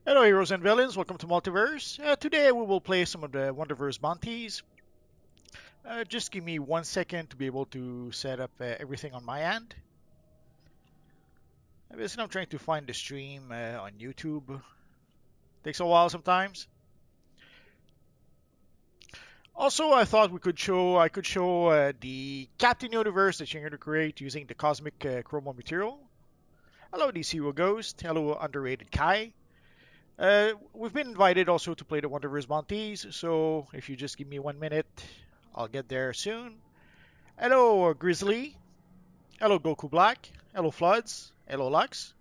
Hello, heroes and villains. Welcome to Multiverse. Today we will play some of the Wonderverse bounties. Just give me 1 second to be able to set up everything on my end. Basically, I'm trying to find the stream on YouTube. Takes a while sometimes. Also, I thought I could show the Captain Universe that you're going to create using the Cosmic Chromo material. Hello, DCUO Ghost. Hello, Underrated Kai. We've been invited also to play the Wonderverse bounties, so if you just give me 1 minute, I'll get there soon. Hello, Grizzly. Hello, Goku Black. Hello, Floods. Hello, Lux.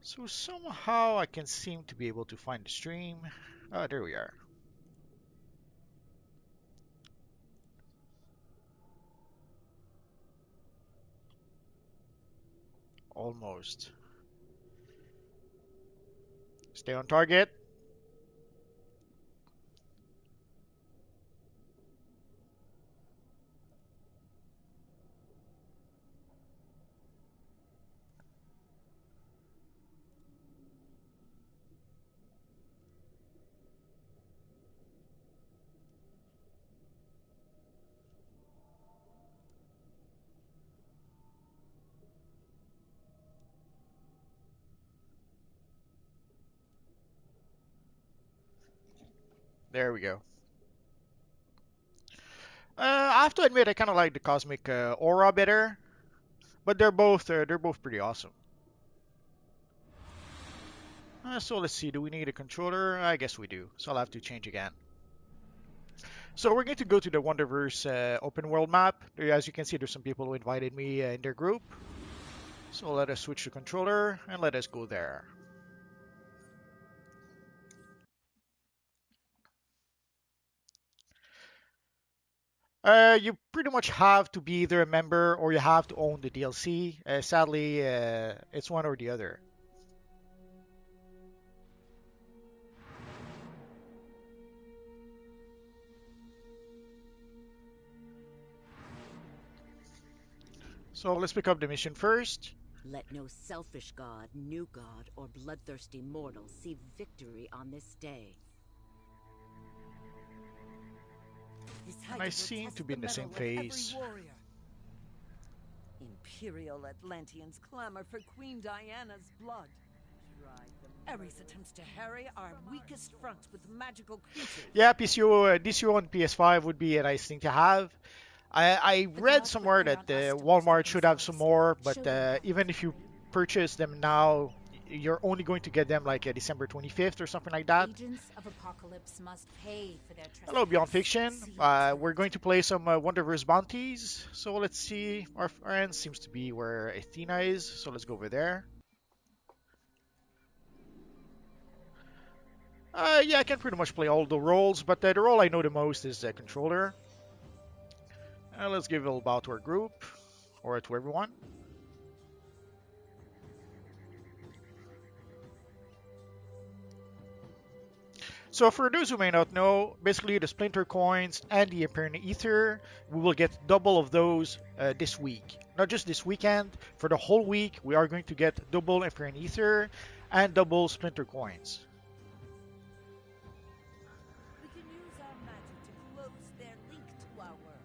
So somehow I can seem to be able to find the stream. Ah, there we are. Almost. Stay on target. There we go. I have to admit, I kind of like the Cosmic Aura better, but they're both pretty awesome. So let's see. Do we need a controller? I guess we do. So I'll have to change again. So we're going to go to the Wonderverse open world map. As you can see, there's some people who invited me in their group. So let us switch to controller and let us go there. You pretty much have to be either a member or you have to own the DLC. Sadly, it's one or the other. So let's pick up the mission first. Let no selfish god, new god, or bloodthirsty mortal see victory on this day. And I seem to be in the same phase. Imperial Atlanteans clamor for Queen Diana's blood. Ares attempts to harry our weakest fronts with magical creatures. Yeah, DCUO on PS5 would be a nice thing to have. I read somewhere that Walmart should have some more, but even if you purchase them now, you're only going to get them like December 25th or something like that. Agents of Apocalypse must pay for their Hello, Beyond Fiction. We're going to play some Wonderverse bounties. So let's see. Our friend seems to be where Athena is, so let's go over there. Yeah, I can pretty much play all the roles, but the role I know the most is the controller. Let's give a little bow to our group, or to everyone. So for those who may not know, basically the Splinter Coins and the Apparent Ether, we will get double of those this week. Not just this weekend, for the whole week we are going to get double Apparent Ether and double Splinter Coins. We can use our magic to close their link to our world.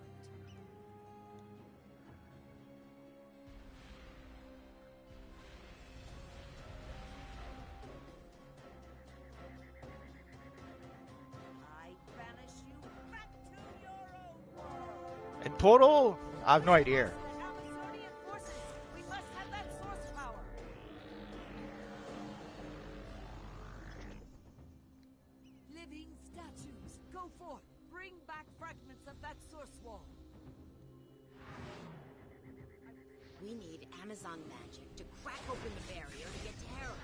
I banish you back to your own world. In total, I have no idea. Amazonian forces, we must have that source power. Living statues, go forth. Bring back fragments of that source wall. We need Amazon magic to crack open the barrier to get to Hera.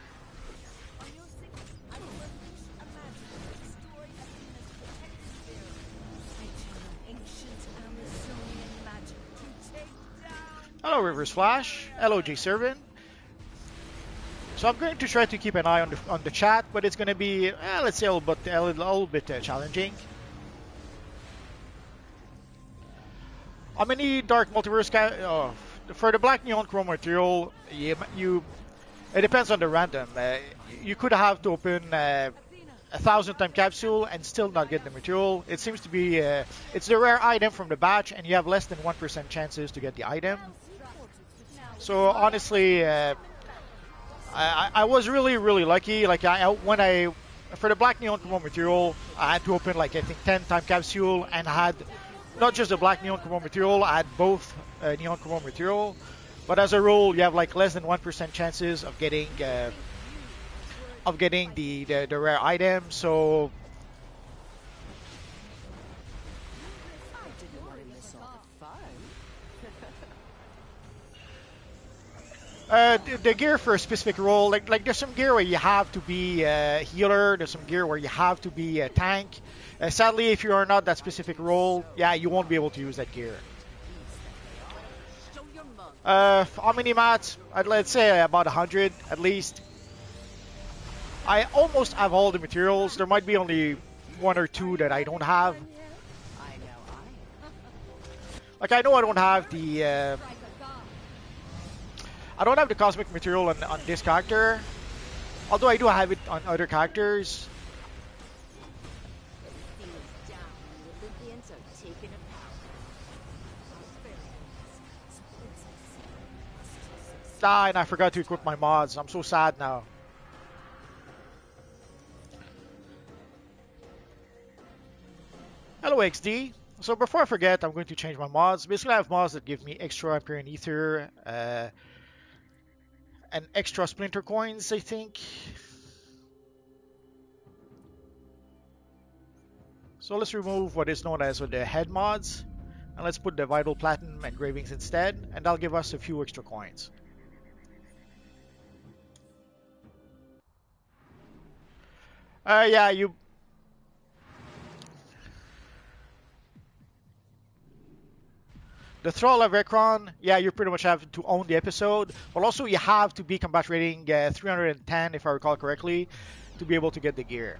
On your signal, I will unleash a magic to destroy Athena's protective barrier. I channel ancient Amazonian magic to take down. Hello, Rivers Flash. Hello, J Servant. So I'm going to try to keep an eye on the chat, but it's going to be, let's say, a little bit challenging. How many Dark Multiverse for the Black Neon Chrome material? You It depends on the random. You could have to open 1,000 time capsule and still not get the material. It seems to be it's the rare item from the batch, and you have less than 1% chances to get the item. So honestly, I was really lucky. Like when I for the black neon chrome material, I had to open like I think 10 time capsule and had not just the black neon chrome material, I had both neon chrome material. But as a rule, you have like less than 1% chances of getting the rare item. So I didn't want to miss all the fun. the gear for a specific role, like there's some gear where you have to be a healer. There's some gear where you have to be a tank. Sadly, if you are not that specific role, yeah, you won't be able to use that gear. Show your mug. How many mats? Let's say about 100 at least. I almost have all the materials. There might be only one or two that I don't have. I know Like I know I don't have the I don't have the cosmic material on this character, although I do have it on other characters. Feelings down. The Olympians are taking a power. Ah, and I forgot to equip my mods. I'm so sad now. Hello XD. So before I forget, I'm going to change my mods. Basically, I have mods that give me extra Empyrean Ether and extra Splinter Coins, I think. So let's remove what is known as the head mods, and let's put the Vital Platinum engravings instead, and that'll give us a few extra coins. Yeah, you... The Thrall of Ekron, yeah, you pretty much have to own the episode, but also you have to be combat rating 310, if I recall correctly, to be able to get the gear.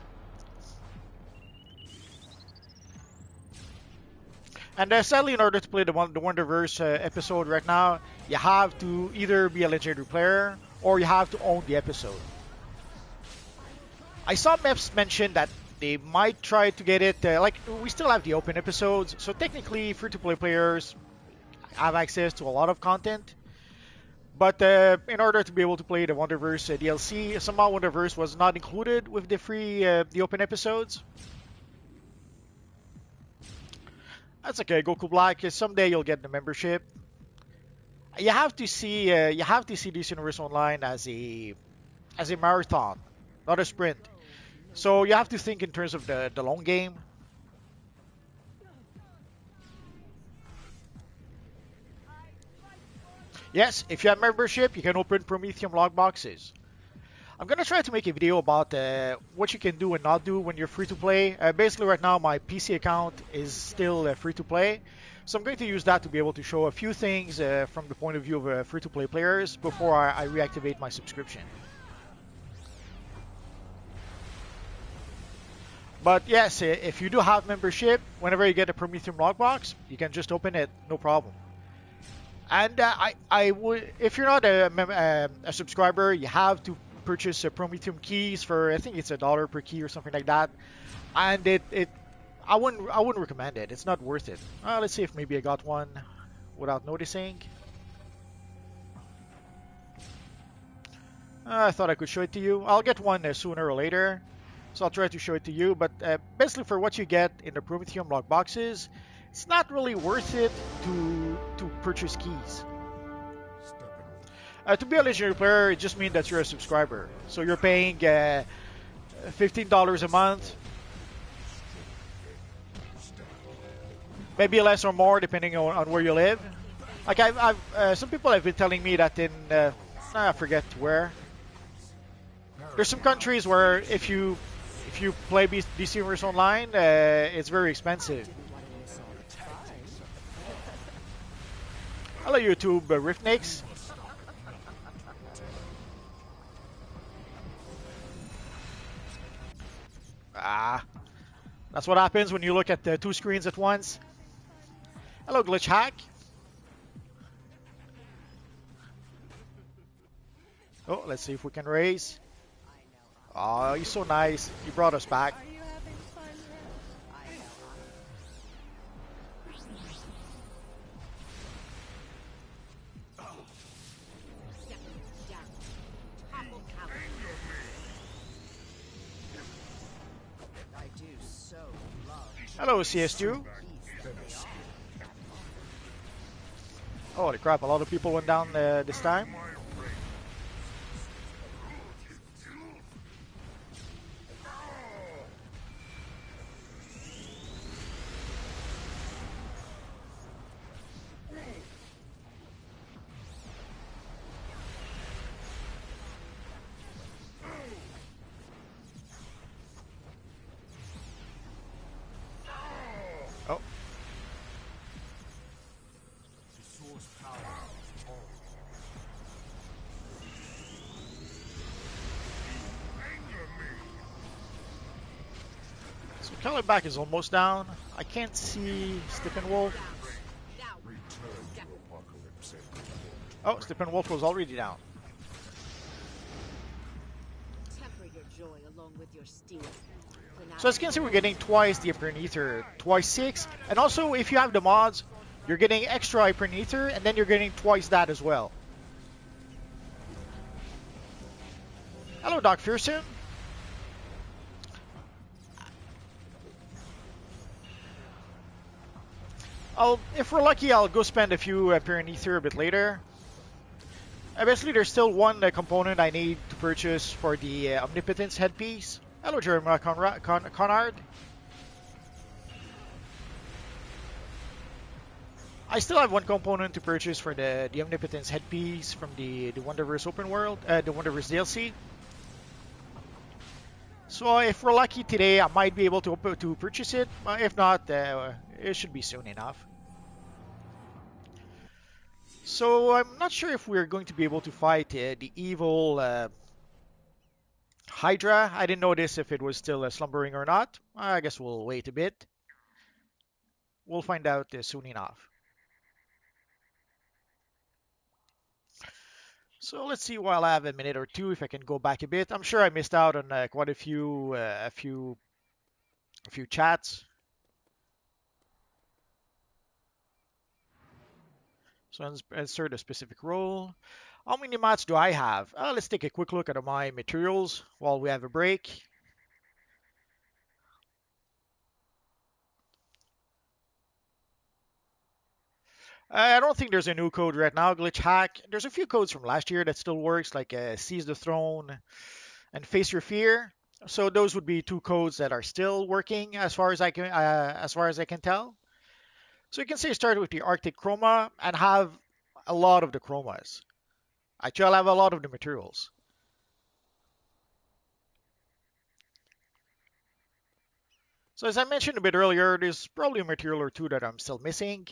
And sadly, in order to play the Wonderverse episode right now, you have to either be a legendary player or you have to own the episode. I saw Meps mention that they might try to get it, like, we still have the open episodes, so technically free-to-play players have access to a lot of content. But in order to be able to play the Wonderverse DLC, somehow Wonderverse was not included with the free, the open episodes. That's okay, Goku Black. Someday you'll get the membership. You have to see this Universe Online as a marathon, not a sprint. So you have to think in terms of the long game. Yes, if you have membership, you can open Prometheum log boxes. I'm gonna try to make a video about what you can do and not do when you're free to play. Basically, right now my PC account is still free to play, so I'm going to use that to be able to show a few things from the point of view of free to play players before I reactivate my subscription. But yes, if you do have membership, whenever you get a Prometheum log box, you can just open it, no problem. And I would, if you're not a subscriber, you have to purchase Prometheum keys for, I think it's $1 per key or something like that. And I wouldn't recommend it. It's not worth it. Let's see if maybe I got one without noticing. I thought I could show it to you. I'll get one sooner or later, so I'll try to show it to you. But basically, for what you get in the Prometheum log boxes, it's not really worth it to purchase keys. To be a legendary player, it just means that you're a subscriber. So you're paying $15 a month, maybe less or more depending on where you live. Like some people have been telling me that in I forget where. There's some countries where if you play DCUO online, it's very expensive. Hello YouTube, Riftnix. That's what happens when you look at the two screens at once. Hello Glitch Hack. Oh, let's see if we can raise. Oh, he's so nice. He brought us back. Are you having fun yet? Step down. Topple coward. I do so love Hello, CS2. Holy crap, a lot of people went down this time. Oh, so Kellerback is almost down. I can't see Steppenwolf. Oh, Steppenwolf was already down. temper your joy along with your steel. So as you can see, we're getting twice the Hyperion Ether, twice 6. And also, if you have the mods, you're getting extra Hyperion Ether, and then you're getting twice that as well. Hello, Doc Fearsome. If we're lucky, I'll go spend a few Hyperion Ether a bit later. Basically, there's still one component I need to purchase for the Omnipotence headpiece. Hello, Jeremiah Conrad. I still have one component to purchase for the Omnipotence headpiece from the Wonderverse open world, the Wonderverse DLC. So if we're lucky today, I might be able to purchase it. If not, it should be soon enough. So I'm not sure if we're going to be able to fight the evil Hydra. I didn't notice if it was still slumbering or not. I guess we'll wait a bit. We'll find out soon enough. So let's see while I have a minute or two if I can go back a bit. I'm sure I missed out on quite a few chats. So insert a specific role. How many mats do I have? Let's take a quick look at my materials while we have a break. I don't think there's a new code right now, Glitch Hack. There's a few codes from last year that still works, like Seize the Throne and Face Your Fear. So those would be two codes that are still working as far as I can tell. So you can say start with the Arctic Chroma and have a lot of the chromas. Actually, I'll have a lot of the materials. So as I mentioned a bit earlier, there's probably a material or two that I'm still missing.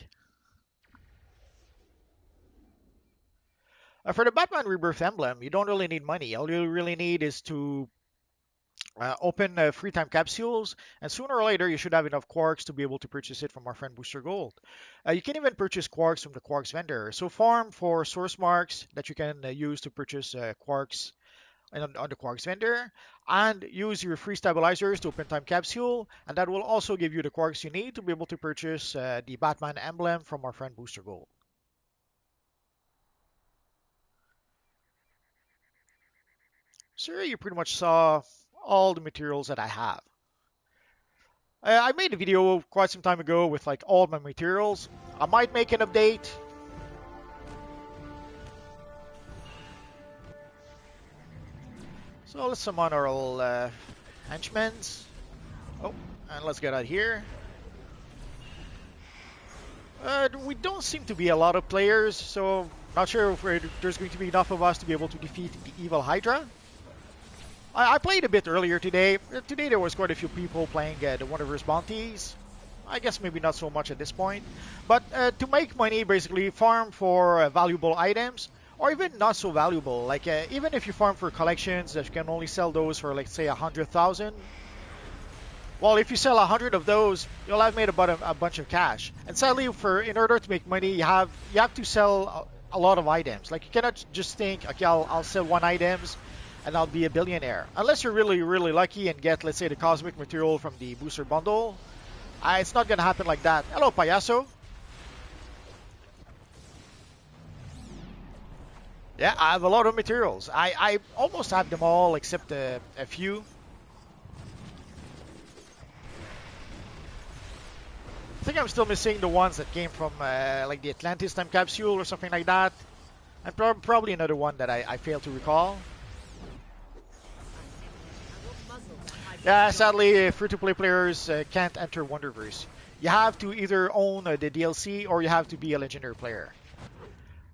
For the Batman Rebirth emblem, you don't really need money. All you really need is to open free time capsules, and sooner or later you should have enough quarks to be able to purchase it from our friend Booster Gold. You can even purchase quarks from the quarks vendor. So farm for source marks that you can use to purchase quarks on the quarks vendor, and use your free stabilizers to open time capsule, and that will also give you the quarks you need to be able to purchase the Batman emblem from our friend Booster Gold. So you pretty much saw all the materials that I have. I made a video quite some time ago with like all my materials. I might make an update. So let's summon our old henchmen. Oh, and let's get out here. We don't seem to be a lot of players, so not sure if there's going to be enough of us to be able to defeat the evil Hydra. I played a bit earlier today. Today there was quite a few people playing the Wonderverse bounties. I guess maybe not so much at this point. But to make money, basically farm for valuable items, or even not so valuable. Like even if you farm for collections that you can only sell those for, like, say 100,000. Well, if you sell 100 of those, you'll have made about a bunch of cash. And sadly, in order to make money, you have to sell a lot of items. Like you cannot just think, okay, I'll sell one items and I'll be a billionaire. Unless you're really, really lucky and get, let's say, the cosmic material from the booster bundle. It's not gonna happen like that. Hello, Payaso. Yeah, I have a lot of materials. I almost have them all except a few. I think I'm still missing the ones that came from like the Atlantis time capsule or something like that. And probably another one that I fail to recall. Yeah, sadly, free-to-play players can't enter Wonderverse. You have to either own the DLC or you have to be a legendary player.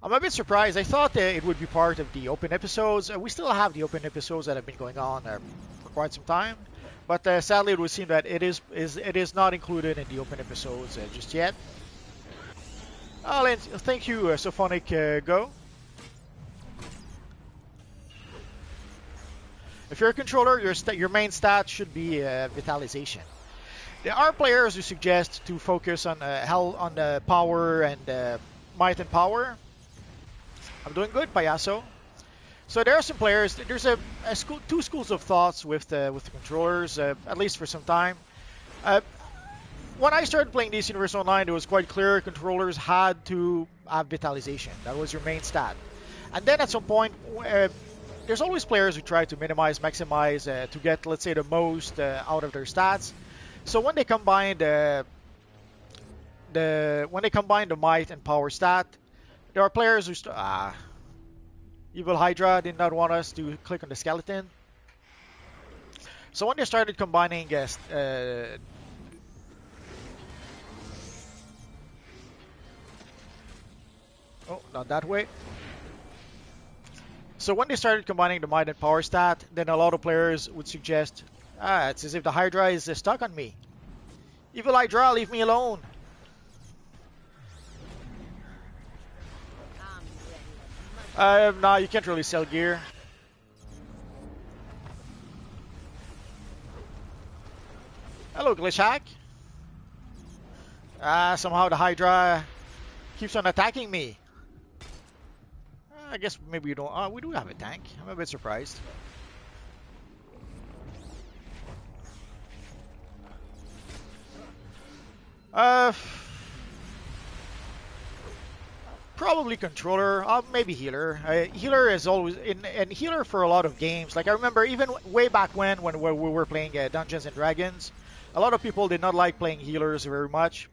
I'm a bit surprised. I thought it would be part of the open episodes. We still have the open episodes that have been going on for quite some time. But sadly, it would seem that it is not included in the open episodes just yet. Thank you, Sophonic Go. If you're a controller, your main stat should be Vitalization. There are players who suggest to focus on power and might and power. I'm doing good, Payaso. So there are some players. There's two schools of thoughts with the controllers, at least for some time. When I started playing DC Universe Online, it was quite clear controllers had to have Vitalization. That was your main stat. And then at some point, there's always players who try to minimize, maximize to get, let's say, the most out of their stats. So when they combine the might and power stat, there are players who Evil Hydra did not want us to click on the skeleton. So when they started combining oh, not that way. So when they started combining the might and power stat, then a lot of players would suggest, it's as if the Hydra is stuck on me. Evil Hydra, leave me alone. No, you can't really sell gear. Hello, Glitchhack. Somehow the Hydra keeps on attacking me. I guess maybe we don't. We do have a tank. I'm a bit surprised. Probably controller, maybe healer. Healer is always and healer for a lot of games. Like I remember even way back when we were playing Dungeons and Dragons, a lot of people did not like playing healers very much.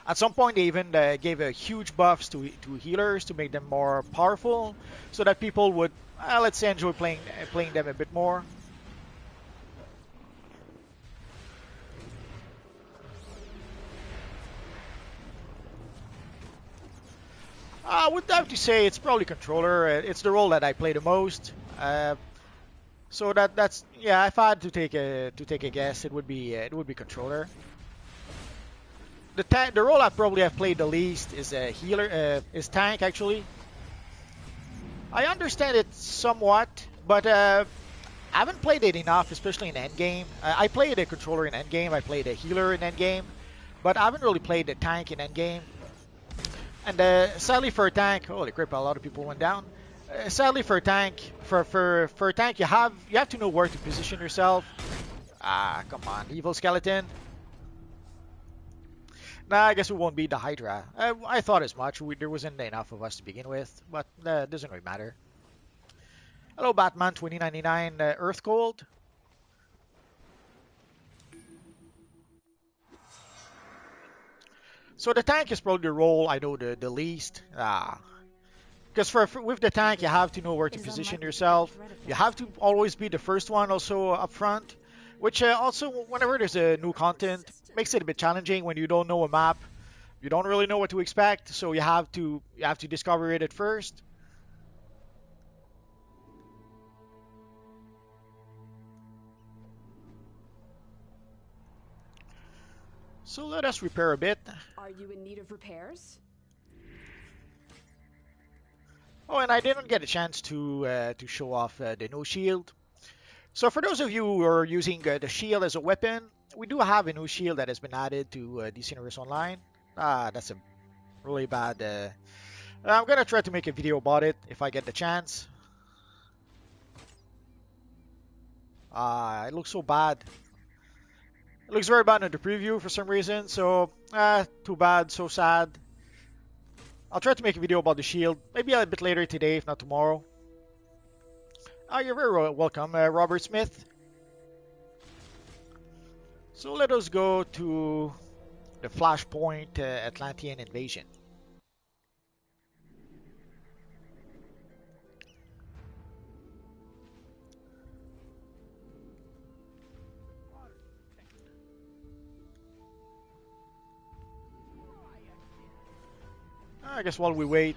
At some point, they even gave a huge buffs to healers to make them more powerful, so that people would, let's say, enjoy playing them a bit more. I would have to say it's probably controller. It's the role that I play the most. So that's yeah. If I had to take a guess, it would be controller. The role I probably have played the least is healer, is tank actually. I understand it somewhat, but I haven't played it enough, especially in endgame. I played a controller in endgame, I played a healer in endgame, but I haven't really played the tank in endgame. And sadly for a tank, holy crap, a lot of people went down. Sadly for a tank, for a tank, you have to know where to position yourself. Come on, evil skeleton. Nah, I guess we won't beat the Hydra. I thought as much. There wasn't enough of us to begin with, but it doesn't really matter. Hello, Batman 2099 Earth Gold. So the tank is probably the role I know the least. Because with the tank, you have to know where to position yourself. You have to always be the first one also up front. Which also, whenever there's a new content, makes it a bit challenging when you don't know a map. You don't really know what to expect, so you have to discover it at first. So let us repair a bit. Are you in need of repairs? Oh, and I didn't get a chance to show off the no shield. So for those of you who are using the shield as a weapon, we do have a new shield that has been added to DC Universe Online. That's a really bad I'm gonna try to make a video about it if I get the chance. It looks so bad. It looks very bad in the preview for some reason, so too bad, so sad. I'll try to make a video about the shield, maybe a bit later today, if not tomorrow. You're very welcome, Robert Smith. So let us go to the Flashpoint Atlantean invasion. I guess while we wait.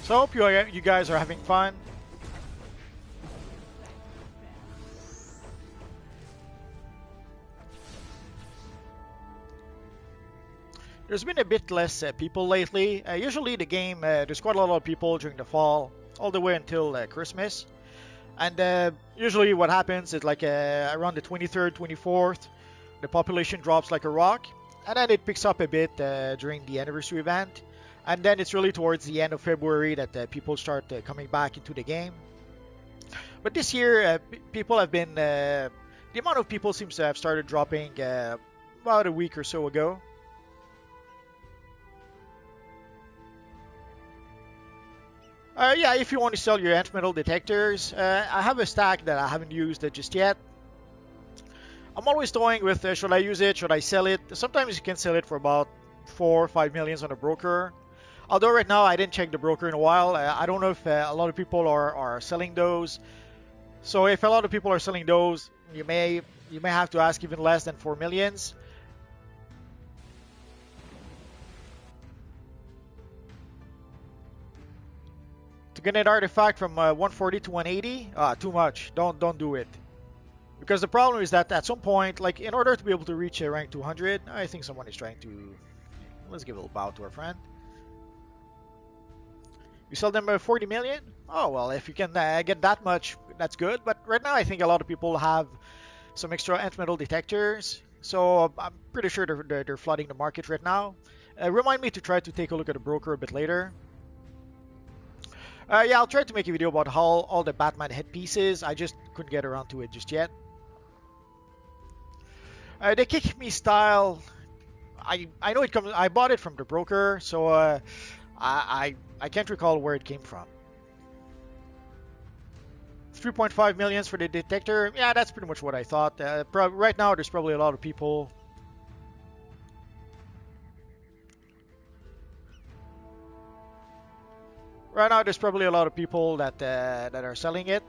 So I hope you guys are having fun. There's been a bit less people lately. Usually the game, there's quite a lot of people during the fall, all the way until Christmas. And usually what happens is like around the 23rd, 24th, the population drops like a rock. And then it picks up a bit during the anniversary event. And then it's really towards the end of February that people start coming back into the game. But this year, people have been... the amount of people seems to have started dropping about a week or so ago. Yeah, if you want to sell your nth metal detectors, I have a stack that I haven't used just yet. I'm always toying with should I use it, should I sell it. Sometimes you can sell it for about 4 or 5 millions on a broker. Although right now I didn't check the broker in a while. I don't know if a lot of people are selling those. So if a lot of people are selling those, you may have to ask even less than 4 millions. To get an artifact from 140 to 180, too much. Don't do it. Because the problem is that at some point, like in order to be able to reach a rank 200, I think someone is trying to... Let's give a little bow to our friend. You sell them 40 million? Oh, well, if you can get that much, that's good. But right now, I think a lot of people have some extra nth metal detectors. So I'm pretty sure they're flooding the market right now. Remind me to try to take a look at the broker a bit later. Yeah, I'll try to make a video about all the Batman headpieces. I just couldn't get around to it just yet. The Kick Me style, I know it comes. I bought it from the broker, so I can't recall where it came from. 3.5 millions for the detector. Yeah, that's pretty much what I thought. Right now, there's probably a lot of people. Right now, there's probably a lot of people that are selling it.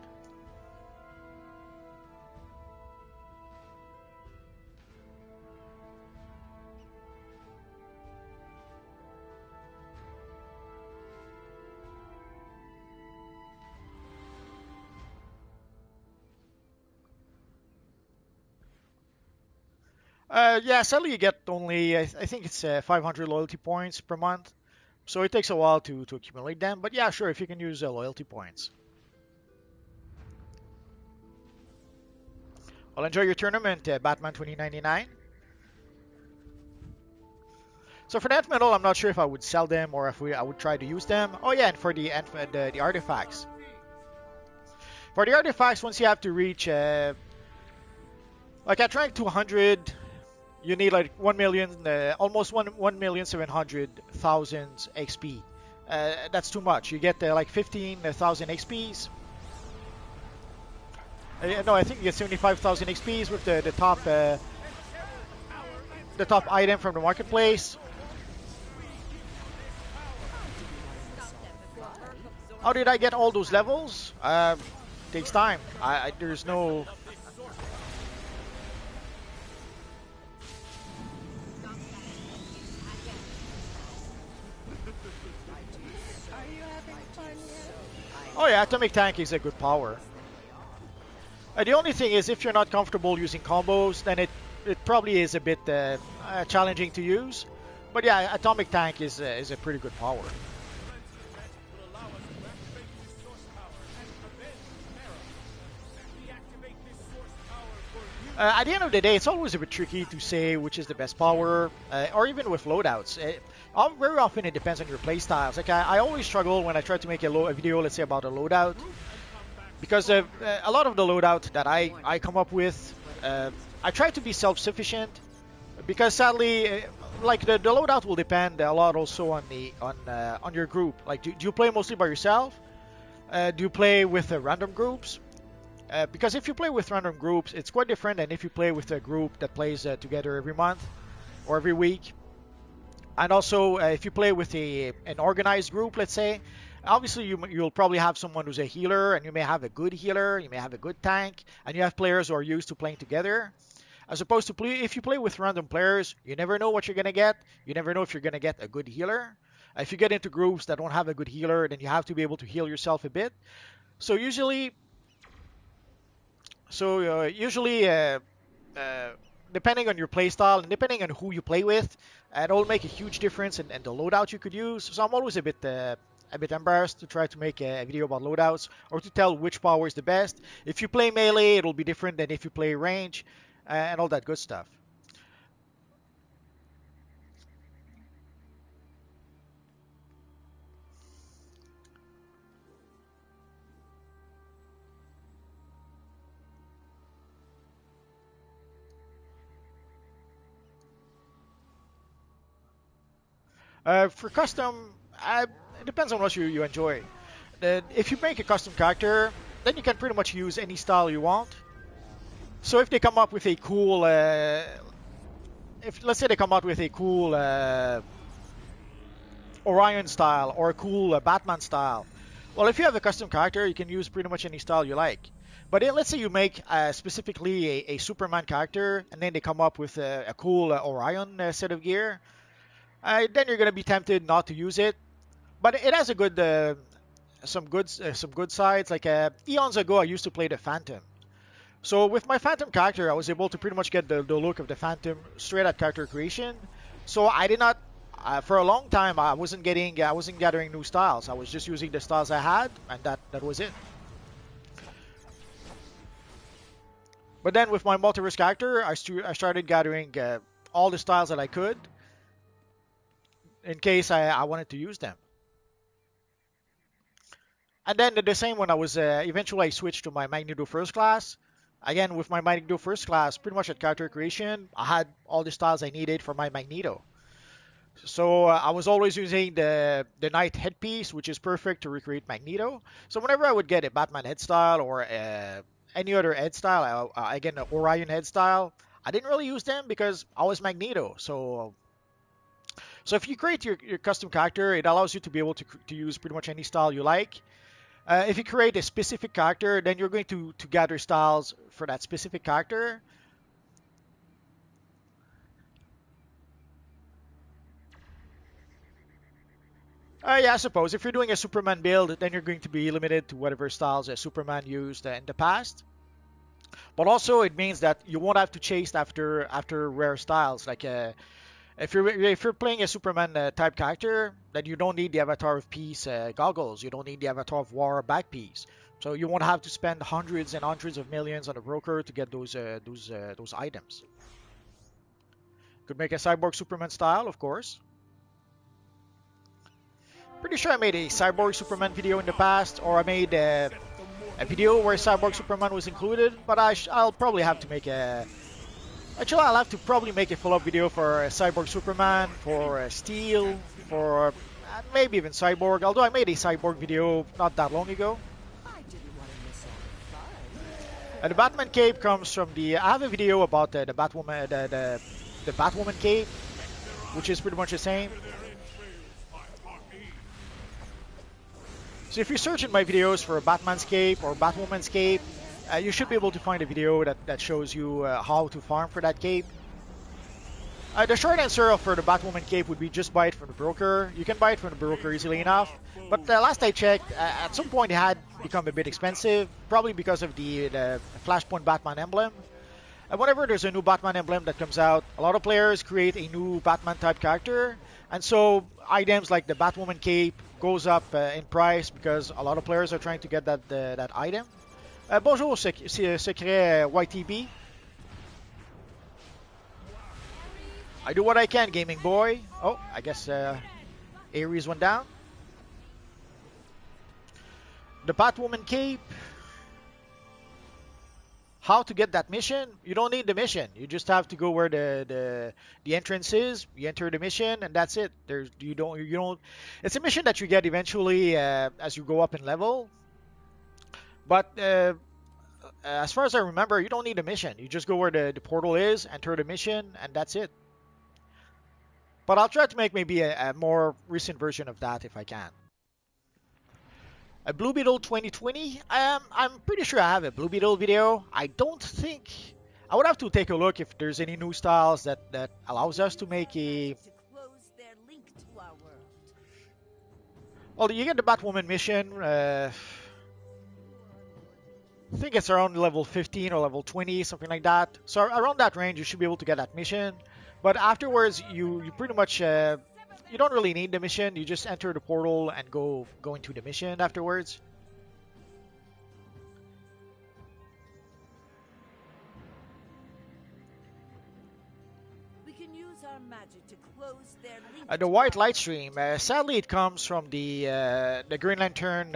Yeah, sadly you get only, I think it's 500 loyalty points per month. So it takes a while to accumulate them. But yeah, sure, if you can use loyalty points. Well, enjoy your tournament, Batman 2099. So for the nth metal, I'm not sure if I would sell them or if I would try to use them. Oh yeah, and for the artifacts. For the artifacts, once you have to reach, like at rank 200, you need like 1 million, almost 1,700,000 XP. That's too much. You get like 15,000 XPs. No, I think you get 75,000 XPs with the top item from the marketplace. How did I get all those levels? Takes time. There's no... Are you having fun Oh yeah, Atomic Tank is a good power. The only thing is, if you're not comfortable using combos, then it probably is a bit challenging to use. But yeah, Atomic Tank is a pretty good power. At the end of the day, it's always a bit tricky to say which is the best power, or even with loadouts. Very often it depends on your playstyles. Like I always struggle when I try to make a video, let's say about a loadout, because a lot of the loadout that I come up with, I try to be self-sufficient, because sadly, like the loadout will depend a lot also on your group. Like, do you play mostly by yourself? Do you play with random groups? Because if you play with random groups, it's quite different than if you play with a group that plays together every month or every week. And also, if you play with an organized group, let's say, obviously you'll probably have someone who's a healer, and you may have a good healer, you may have a good tank, and you have players who are used to playing together. As opposed to if you play with random players, you never know what you're gonna get. You never know if you're gonna get a good healer. If you get into groups that don't have a good healer, then you have to be able to heal yourself a bit. So usually, depending on your playstyle and depending on who you play with, it'll make a huge difference in the loadout you could use. So I'm always a bit embarrassed to try to make a video about loadouts or to tell which power is the best. If you play melee, it'll be different than if you play range and all that good stuff. For custom, it depends on what you enjoy. If you make a custom character, then you can pretty much use any style you want. So if they come up with a cool, let's say they come out with a cool Orion style or a cool Batman style, well, if you have a custom character, you can use pretty much any style you like. But let's say you make specifically a Superman character, and then they come up with a cool Orion set of gear. Then you're gonna be tempted not to use it, but it has a good, some good sides. Like eons ago, I used to play the Phantom. So with my Phantom character, I was able to pretty much get the look of the Phantom straight at character creation. So I did not, for a long time, I wasn't gathering new styles. I was just using the styles I had, and that was it. But then with my Multiverse character, I started gathering all the styles that I could, in case I wanted to use them. And then the same when I was eventually I switched to my Magneto First Class. Again, with my Magneto First Class, pretty much at character creation, I had all the styles I needed for my Magneto. So I was always using the Knight headpiece, which is perfect to recreate Magneto. So whenever I would get a Batman head style or any other head style, again, an Orion head style, I didn't really use them because I was Magneto. So if you create your custom character, it allows you to be able to use pretty much any style you like. If you create a specific character, then you're going to gather styles for that specific character. Yeah, I suppose. If you're doing a Superman build, then you're going to be limited to whatever styles Superman used in the past. But also, it means that you won't have to chase after rare styles. Like if you're playing a Superman type character, then you don't need the Avatar of Peace goggles. You don't need the Avatar of War back piece. So you won't have to spend hundreds and hundreds of millions on a broker to get those items. Could make a Cyborg Superman style, of course. Pretty sure I made a Cyborg Superman video in the past, or I made a video where Cyborg Superman was included, but I'll probably have to make a... Actually, I'll have to probably make a follow-up video for Cyborg Superman, for Steel, for maybe even Cyborg, although I made a Cyborg video not that long ago. The Batman cape comes from I have a video about the Batwoman, the Batwoman cape, which is pretty much the same. So if you search in my videos for Batman's cape or Batwoman's cape, you should be able to find a video that shows you how to farm for that cape. The short answer for the Batwoman cape would be just buy it from the broker. You can buy it from the broker easily enough. But last I checked, at some point it had become a bit expensive, probably because of the Flashpoint Batman emblem. And whenever there's a new Batman emblem that comes out, a lot of players create a new Batman type character. And so items like the Batwoman cape goes up in price because a lot of players are trying to get that item. Bonjour, Secret YTB. I do what I can, gaming boy. Oh, I guess Ares went down. The Batwoman cape. How to get that mission? You don't need the mission. You just have to go where the entrance is. You enter the mission, and that's it. You don't. It's a mission that you get eventually as you go up in level. But as far as I remember, you don't need a mission. You just go where the portal is, enter the mission, and that's it. But I'll try to make maybe a more recent version of that if I can. A Blue Beetle 2020. I'm pretty sure I have a Blue Beetle video. I don't think I would have to take a look if there's any new styles that allows us to make a. Well, you get the Batwoman mission. I think it's around level 15 or level 20, something like that. So around that range, you should be able to get that mission. But afterwards, you pretty much you don't really need the mission. You just enter the portal and go into the mission afterwards. We can use our magic to close their link The white light stream. Sadly, it comes from the Green Lantern.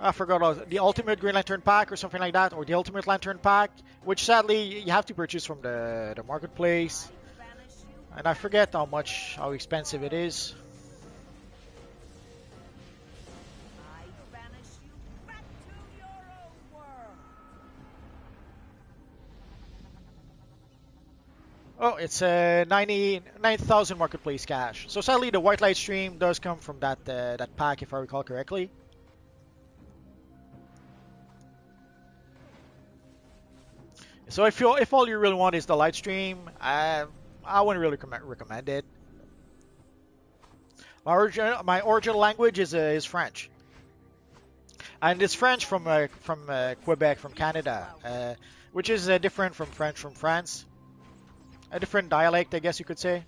I forgot the Ultimate Green Lantern pack or something like that, or the Ultimate Lantern pack, which sadly you have to purchase from the marketplace. And I forget how expensive it is. I banish you back to your own world. Oh, it's 9,000 marketplace cash. So sadly, the white light stream does come from that pack, if I recall correctly. So if all you really want is the light stream, I wouldn't really recommend it. My original language is French, and it's French from Quebec, from Canada, which is different from French from France. A different dialect, I guess you could say.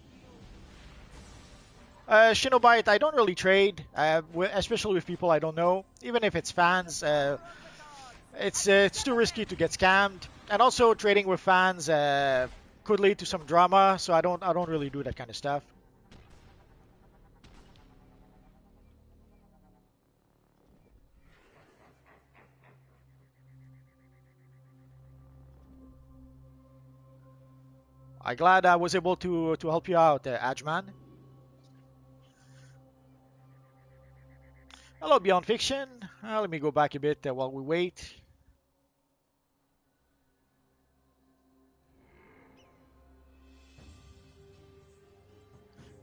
Shinobite, I don't really trade, especially with people I don't know. Even if it's fans, it's too risky to get scammed. And also trading with fans could lead to some drama, so I don't really do that kind of stuff. I'm glad I was able to help you out, Ajman. Hello, Beyond Fiction. Let me go back a bit while we wait.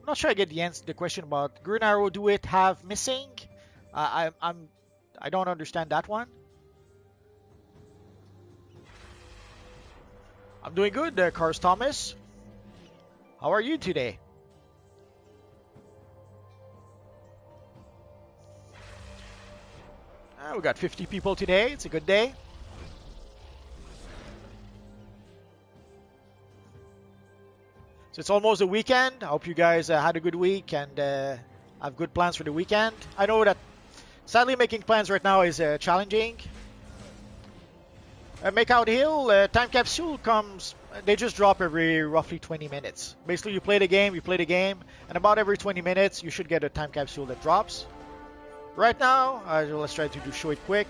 I'm not sure I get the question about Green Arrow. Do it have missing? I don't understand that one. I'm doing good, Cars Thomas. How are you today? We got 50 people today. It's a good day. So it's almost the weekend. I hope you guys had a good week and have good plans for the weekend. I know that sadly making plans right now is challenging. Makeout Hill, time capsule comes, they just drop every roughly 20 minutes. Basically you play the game, and about every 20 minutes you should get a time capsule that drops. Right now, let's try to show it quick.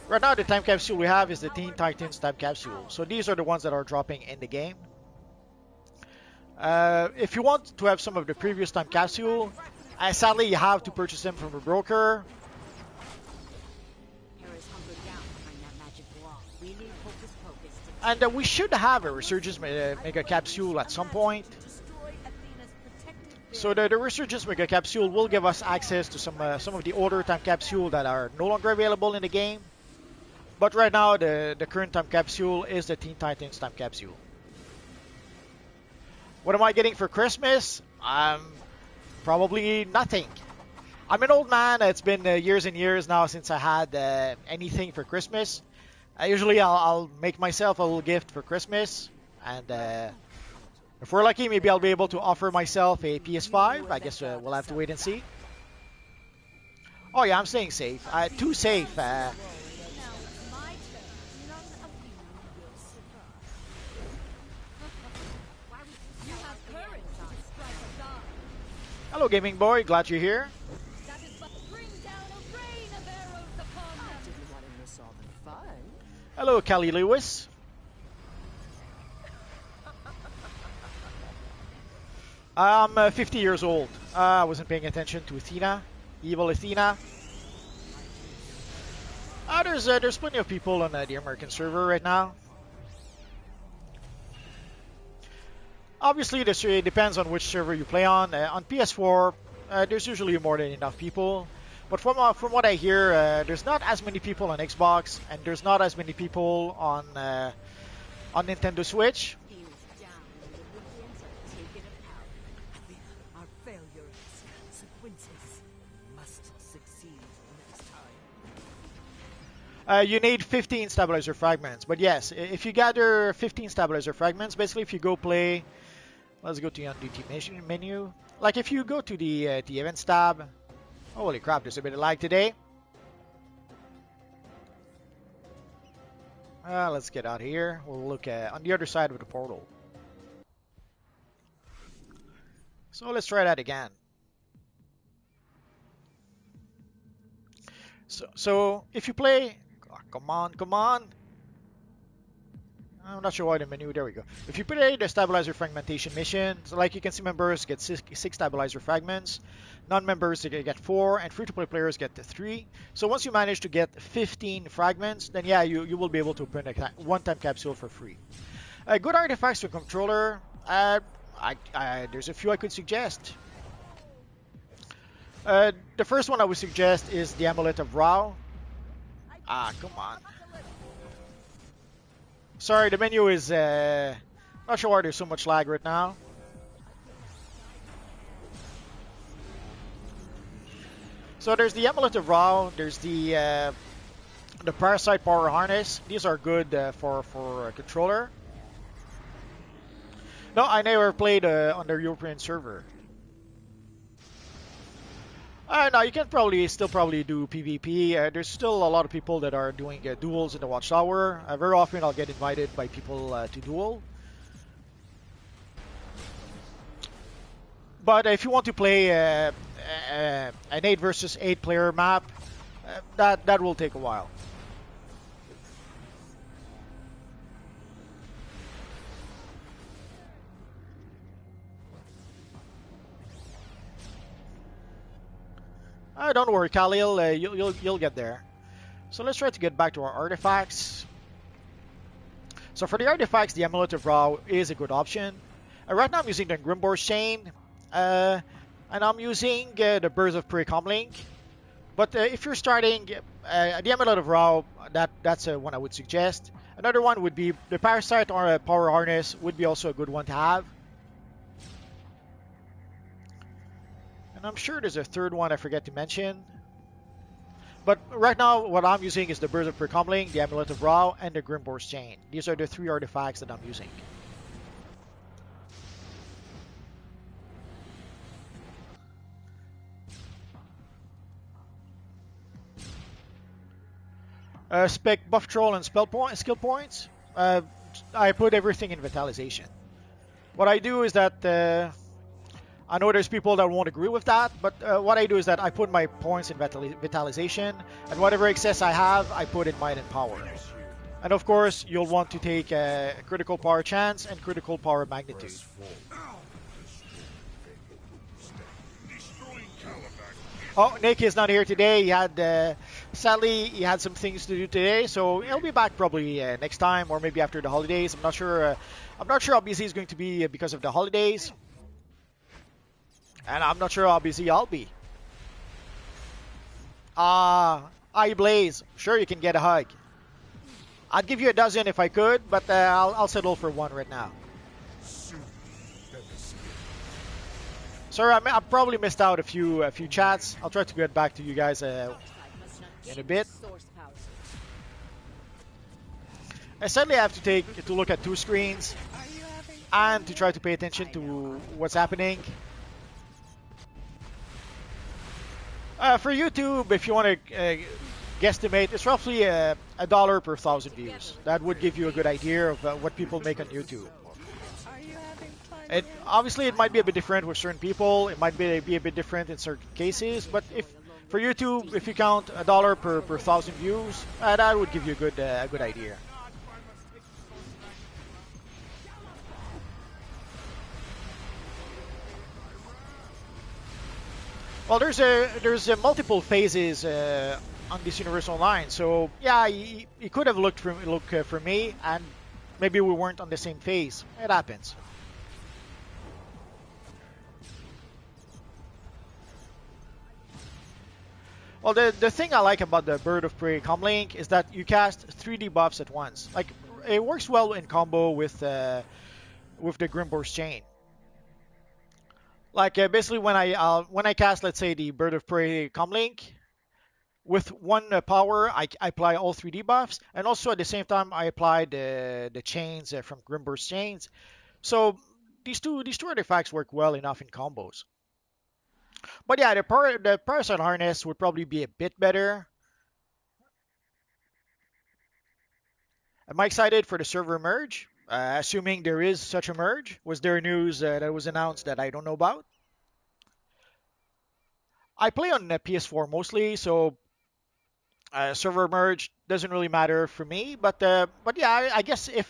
Right now the time capsule we have is the Teen Titans time capsule. So these are the ones that are dropping in the game. If you want to have some of the previous time capsule, sadly you have to purchase them from a broker. And we should have a Resurgence Mega Capsule at some point. So the Resurgence Mega Capsule will give us access to some of the older time capsule that are no longer available in the game. But right now the current time capsule is the Teen Titans time capsule. What am I getting for Christmas? Probably nothing. I'm an old man. It's been years and years now since I had anything for Christmas. Usually I'll make myself a little gift for Christmas, and if we're lucky, maybe I'll be able to offer myself a PS5. I guess we'll have to wait and see. Oh yeah, I'm staying safe. Too safe. Now it's my turn. None of you will survive. You have courage to strike a god. Hello, gaming boy. Glad you're here. That is but bring down a rain of arrows upon them. Didn't want to miss all the fun. Hello, Kelly Lewis. I'm 50 years old. I wasn't paying attention to Athena, evil Athena. There's plenty of people on the American server right now. Obviously, this depends on which server you play on. On PS4, there's usually more than enough people. But from what I hear, there's not as many people on Xbox, and there's not as many people on Nintendo Switch. He was down and the Olympians are taken apart. Our failure has consequences. Must succeed next time. You need 15 stabilizer fragments. But yes, if you gather 15 stabilizer fragments, basically if you go play, let's go to the duty menu. Like if you go to the events tab, holy crap, there's a bit of lag today. Let's get out here. We'll look on the other side of the portal. So let's try that again. So if you play, oh, come on. I'm not sure why the menu, there we go. If you play the stabilizer fragmentation mission, so like you can see, members get six stabilizer fragments, non-members get 4, and free-to-play players get 3. So once you manage to get 15 fragments, then yeah, you will be able to open a one-time capsule for free. Good artifacts for controller, there's a few I could suggest. The first one I would suggest is the Amulet of Ra. Come on. Sorry, the menu is not sure why there's so much lag right now. So there's the Amulet of Ra, there's the Parasite Power Harness. These are good for a controller. No, I never played on the European server. No, you can still probably do PvP. There's still a lot of people that are doing duels in the Watchtower. Very often I'll get invited by people to duel. But if you want to play an 8 versus 8 player map, that will take a while. Don't worry, Khalil, you'll get there. So let's try to get back to our artifacts. So for the artifacts, the Amulet of Ra is a good option. Right now I'm using the Grimbor's Chain, and I'm using the Birds of Prey Comlink. But if you're starting the Amulet of Ra, that's one I would suggest. Another one would be the Parasite or Power Harness would be also a good one to have. And I'm sure there's a third one I forget to mention. But right now, what I'm using is the Birds of Prey Comlink, the Amulet of Ra, and the Grimbor's Chain. These are the 3 artifacts that I'm using. Spec Buff Troll and skill points. I put everything in Vitalization. What I do is that I know there's people that won't agree with that, but what I do is that I put my points in Vitalization, and whatever excess I have, I put in Might and Power. And of course, you'll want to take Critical Power Chance and Critical Power Magnitude. Oh, Nick is not here today. He had, sadly, he had some things to do today, so he'll be back probably next time or maybe after the holidays. I'm not sure. I'm not sure how busy he's going to be because of the holidays. And I'm not sure how busy I'll be. Blaze. Sure, you can get a hug. I'd give you a dozen if I could, but I'll settle for one right now. Sorry, I probably missed out a few chats. I'll try to get back to you guys in a bit. I sadly have to look at two screens and to try to pay attention to what's happening. For YouTube, if you want to guesstimate, it's roughly a dollar per 1,000 views. That would give you a good idea of what people make on YouTube. Obviously, it might be a bit different with certain people. It might be a bit different in certain cases. But if for YouTube, if you count a dollar per 1,000 views, that would give you a good idea. Well, there's multiple phases on this universe online. So yeah, he could have looked for me, and maybe we weren't on the same phase. It happens. Well, the thing I like about the Bird of Prey comlink is that you cast 3 debuffs at once. Like, it works well in combo with the Grimbor's Chain. Like, basically when I cast, let's say, the Bird of Prey comlink, with one power, I apply all 3 debuffs, and also at the same time I apply the chains from Grimbor's Chains. So these two artifacts work well enough in combos. But yeah, the Parasite Harness would probably be a bit better. Am I excited for the server merge? Assuming there is such a merge. Was there news that was announced that I don't know about? I play on PS4 mostly, so server merge doesn't really matter for me. But yeah, I guess if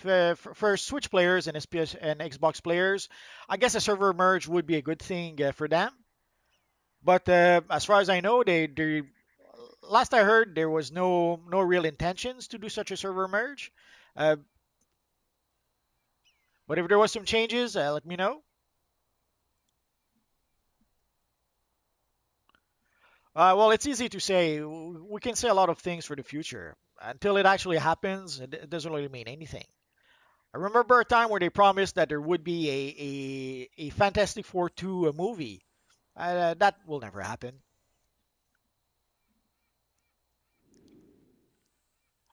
for Switch players and SPS and Xbox players, I guess a server merge would be a good thing for them. But as far as I know, they last I heard there was no real intentions to do such a server merge. Uh, but if there was some changes, let me know. Well, it's easy to say. We can say a lot of things for the future. Until it actually happens, it doesn't really mean anything. I remember a time where they promised that there would be a Fantastic Four 2 movie. That will never happen.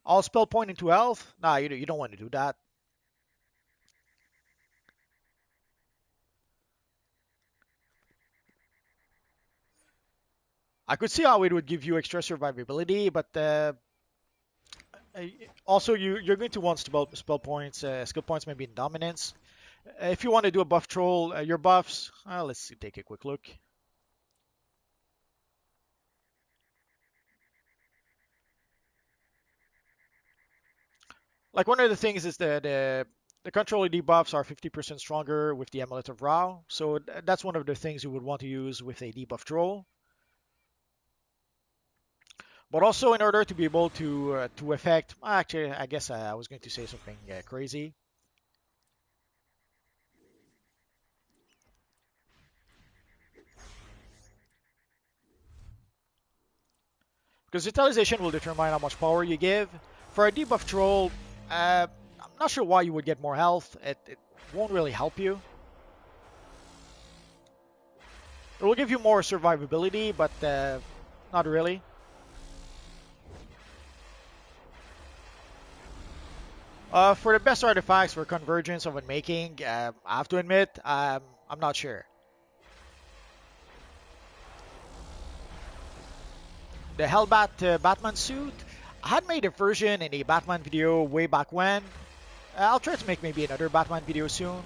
All spell point into health? Nah, you don't want to do that. I could see how it would give you extra survivability, but also you're going to want spell points, skill points maybe in dominance. If you want to do a buff troll, your buffs. Let's see, take a quick look. Like one of the things is that the control debuffs are 50% stronger with the Amulet of Ra, so that's one of the things you would want to use with a debuff troll. But also in order to be able to affect, actually, I guess I was going to say something crazy. Because utilization will determine how much power you give. For a debuff troll, I'm not sure why you would get more health. It won't really help you. It will give you more survivability, but not really. For the best artifacts for convergence of unmaking, I have to admit, I'm not sure. The Hellbat Batman suit, I had made a version in a Batman video way back when. I'll try to make maybe another Batman video soon.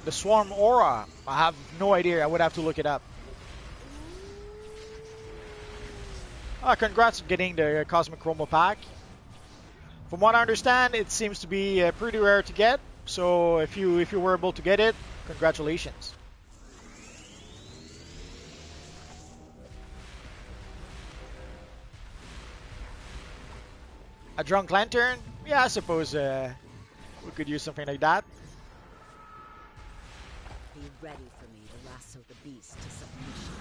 The Swarm Aura, I have no idea. I would have to look it up. Congrats on getting the Cosmic Chromo pack. From what I understand, it seems to be pretty rare to get. So if you were able to get it, congratulations. A Drunk Lantern? Yeah, I suppose we could use something like that. ready for me to lasso the beast to submission.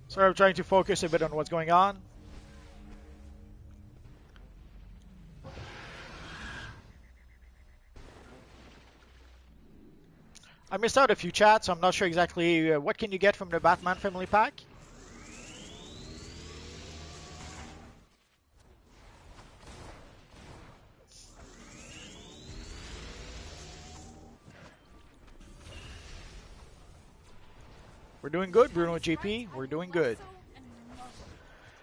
Sorry, I'm trying to focus a bit on what's going on. I missed out a few chats, so I'm not sure exactly what can you get from the Batman Family Pack. We're doing good, Bruno GP. We're doing good.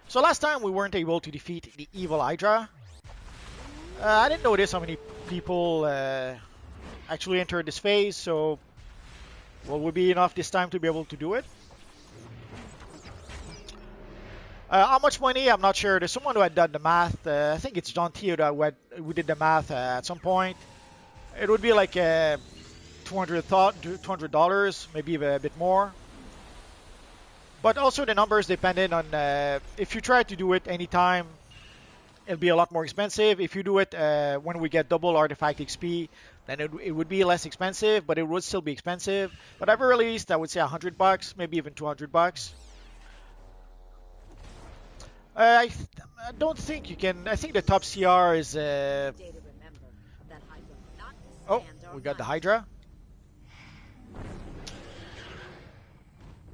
So last time we weren't able to defeat the evil Hydra. I didn't notice how many people actually entered this phase, so will be enough this time to be able to do it. How much money? I'm not sure. There's someone who had done the math. I think it's John T who did the math at some point. It would be like $200, maybe a bit more. But also the numbers depended on if you try to do it anytime, it'll be a lot more expensive. If you do it when we get double artifact XP, then it would be less expensive, but it would still be expensive. But at very least, I would say $100, maybe even $200. I don't think you can. I think the top CR is. Oh, we got the Hydra.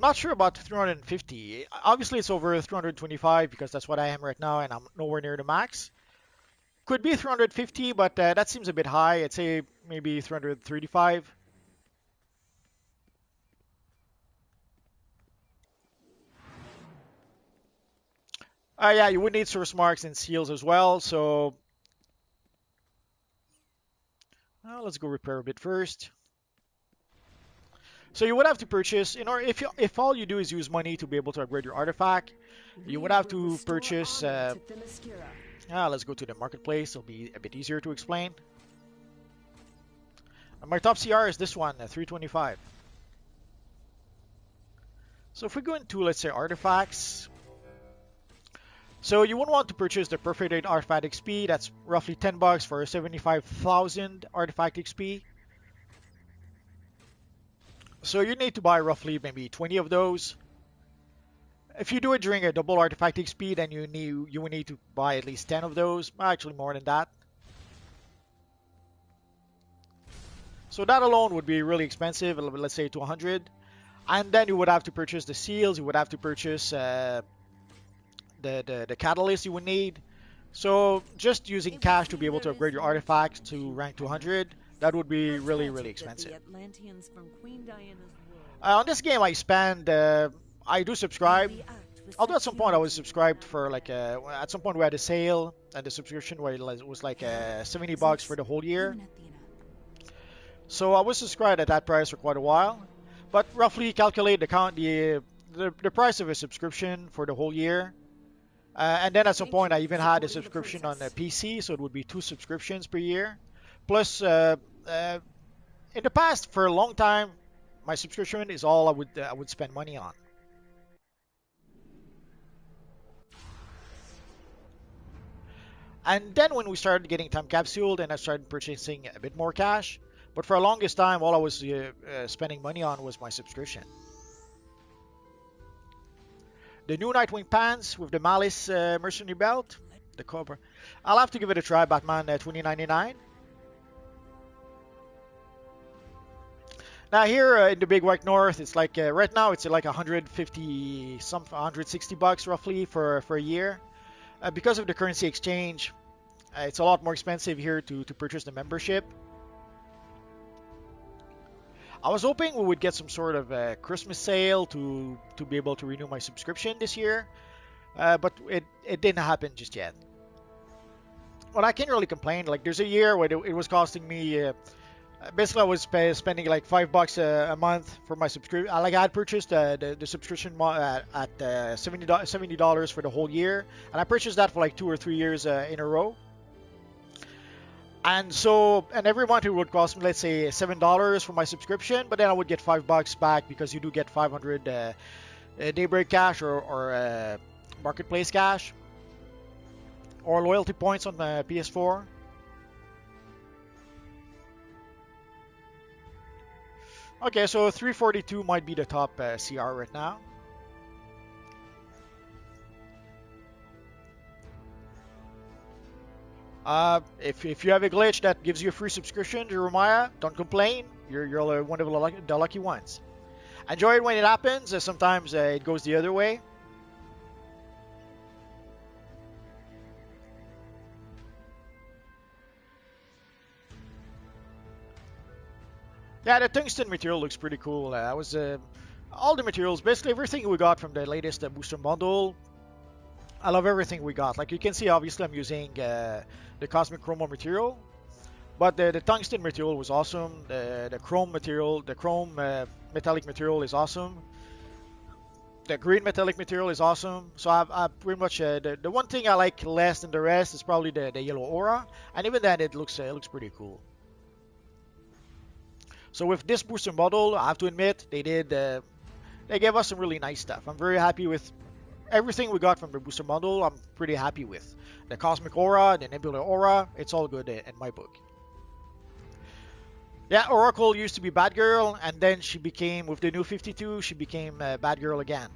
Not sure about 350. Obviously, it's over 325 because that's what I am right now, and I'm nowhere near the max. Could be 350, but that seems a bit high. I'd say maybe 335. Yeah, you would need source marks and seals as well. So let's go repair a bit first. So you would have to purchase, if all you do is use money to be able to upgrade your artifact, you would have to purchase. Let's go to the marketplace. It'll be a bit easier to explain. My top CR is this one, 325. So if we go into, let's say, artifacts. So you would want to purchase the Perforated Artifact XP. That's roughly $10 for 75,000 artifact XP. So you need to buy roughly maybe 20 of those. If you do it during a double artifact XP, then you will need to buy at least 10 of those. Actually, more than that. So that alone would be really expensive. Let's say to 100. And then you would have to purchase the seals. You would have to purchase the catalyst you would need. So just using cash to be able to upgrade your artifact to rank 200, that would be really, really expensive. On this game, I spend. I do subscribe. Although at some point I was subscribed for like at some point we had a sale and the subscription where it was like $70 for the whole year. So I was subscribed at that price for quite a while. But roughly calculate the price of a subscription for the whole year. And then at some point I even had a subscription on a PC, so it would be 2 subscriptions per year. Plus, in the past, for a long time, my subscription is all I would spend money on. And then when we started getting time capsuled, and I started purchasing a bit more cash. But for the longest time, all I was spending money on was my subscription. The new Nightwing pants with the Malice mercenary belt, the Cobra. I'll have to give it a try, Batman 2099. Now here in the Big White North, it's like right now it's like 150 $160 roughly for a year. Because of the currency exchange, it's a lot more expensive here to purchase the membership. I was hoping we would get some sort of Christmas sale to be able to renew my subscription this year, but it didn't happen just yet. Well, I can't really complain. Like there's a year where it was costing me Basically, I was spending like $5 a month for my subscription. Like I had purchased the subscription at $70 for the whole year, and I purchased that for like 2 or 3 years in a row. And so, and every month it would cost me, let's say, $7 for my subscription, but then I would get $5 back because you do get 500 Daybreak cash or marketplace cash or loyalty points on the PS4. Okay, so 342 might be the top CR right now. If you have a glitch that gives you a free subscription to Rumaya, don't complain. You're one of the lucky ones. Enjoy it when it happens. Sometimes it goes the other way. Yeah, the tungsten material looks pretty cool. I was all the materials, basically everything we got from the latest booster bundle. I love everything we got. Like you can see, obviously I'm using the cosmic chromo material, but the tungsten material was awesome. The chrome material, the chrome metallic material is awesome. The green metallic material is awesome. So I've pretty much the one thing I like less than the rest is probably the yellow aura, and even then it looks pretty cool. So with this booster model, I have to admit they gave us some really nice stuff. I'm very happy with everything we got from the booster model. I'm pretty happy with the cosmic aura, the nebula aura. It's all good in my book. Yeah, Oracle used to be bad girl, and then she became, with the new 52, she became bad girl again.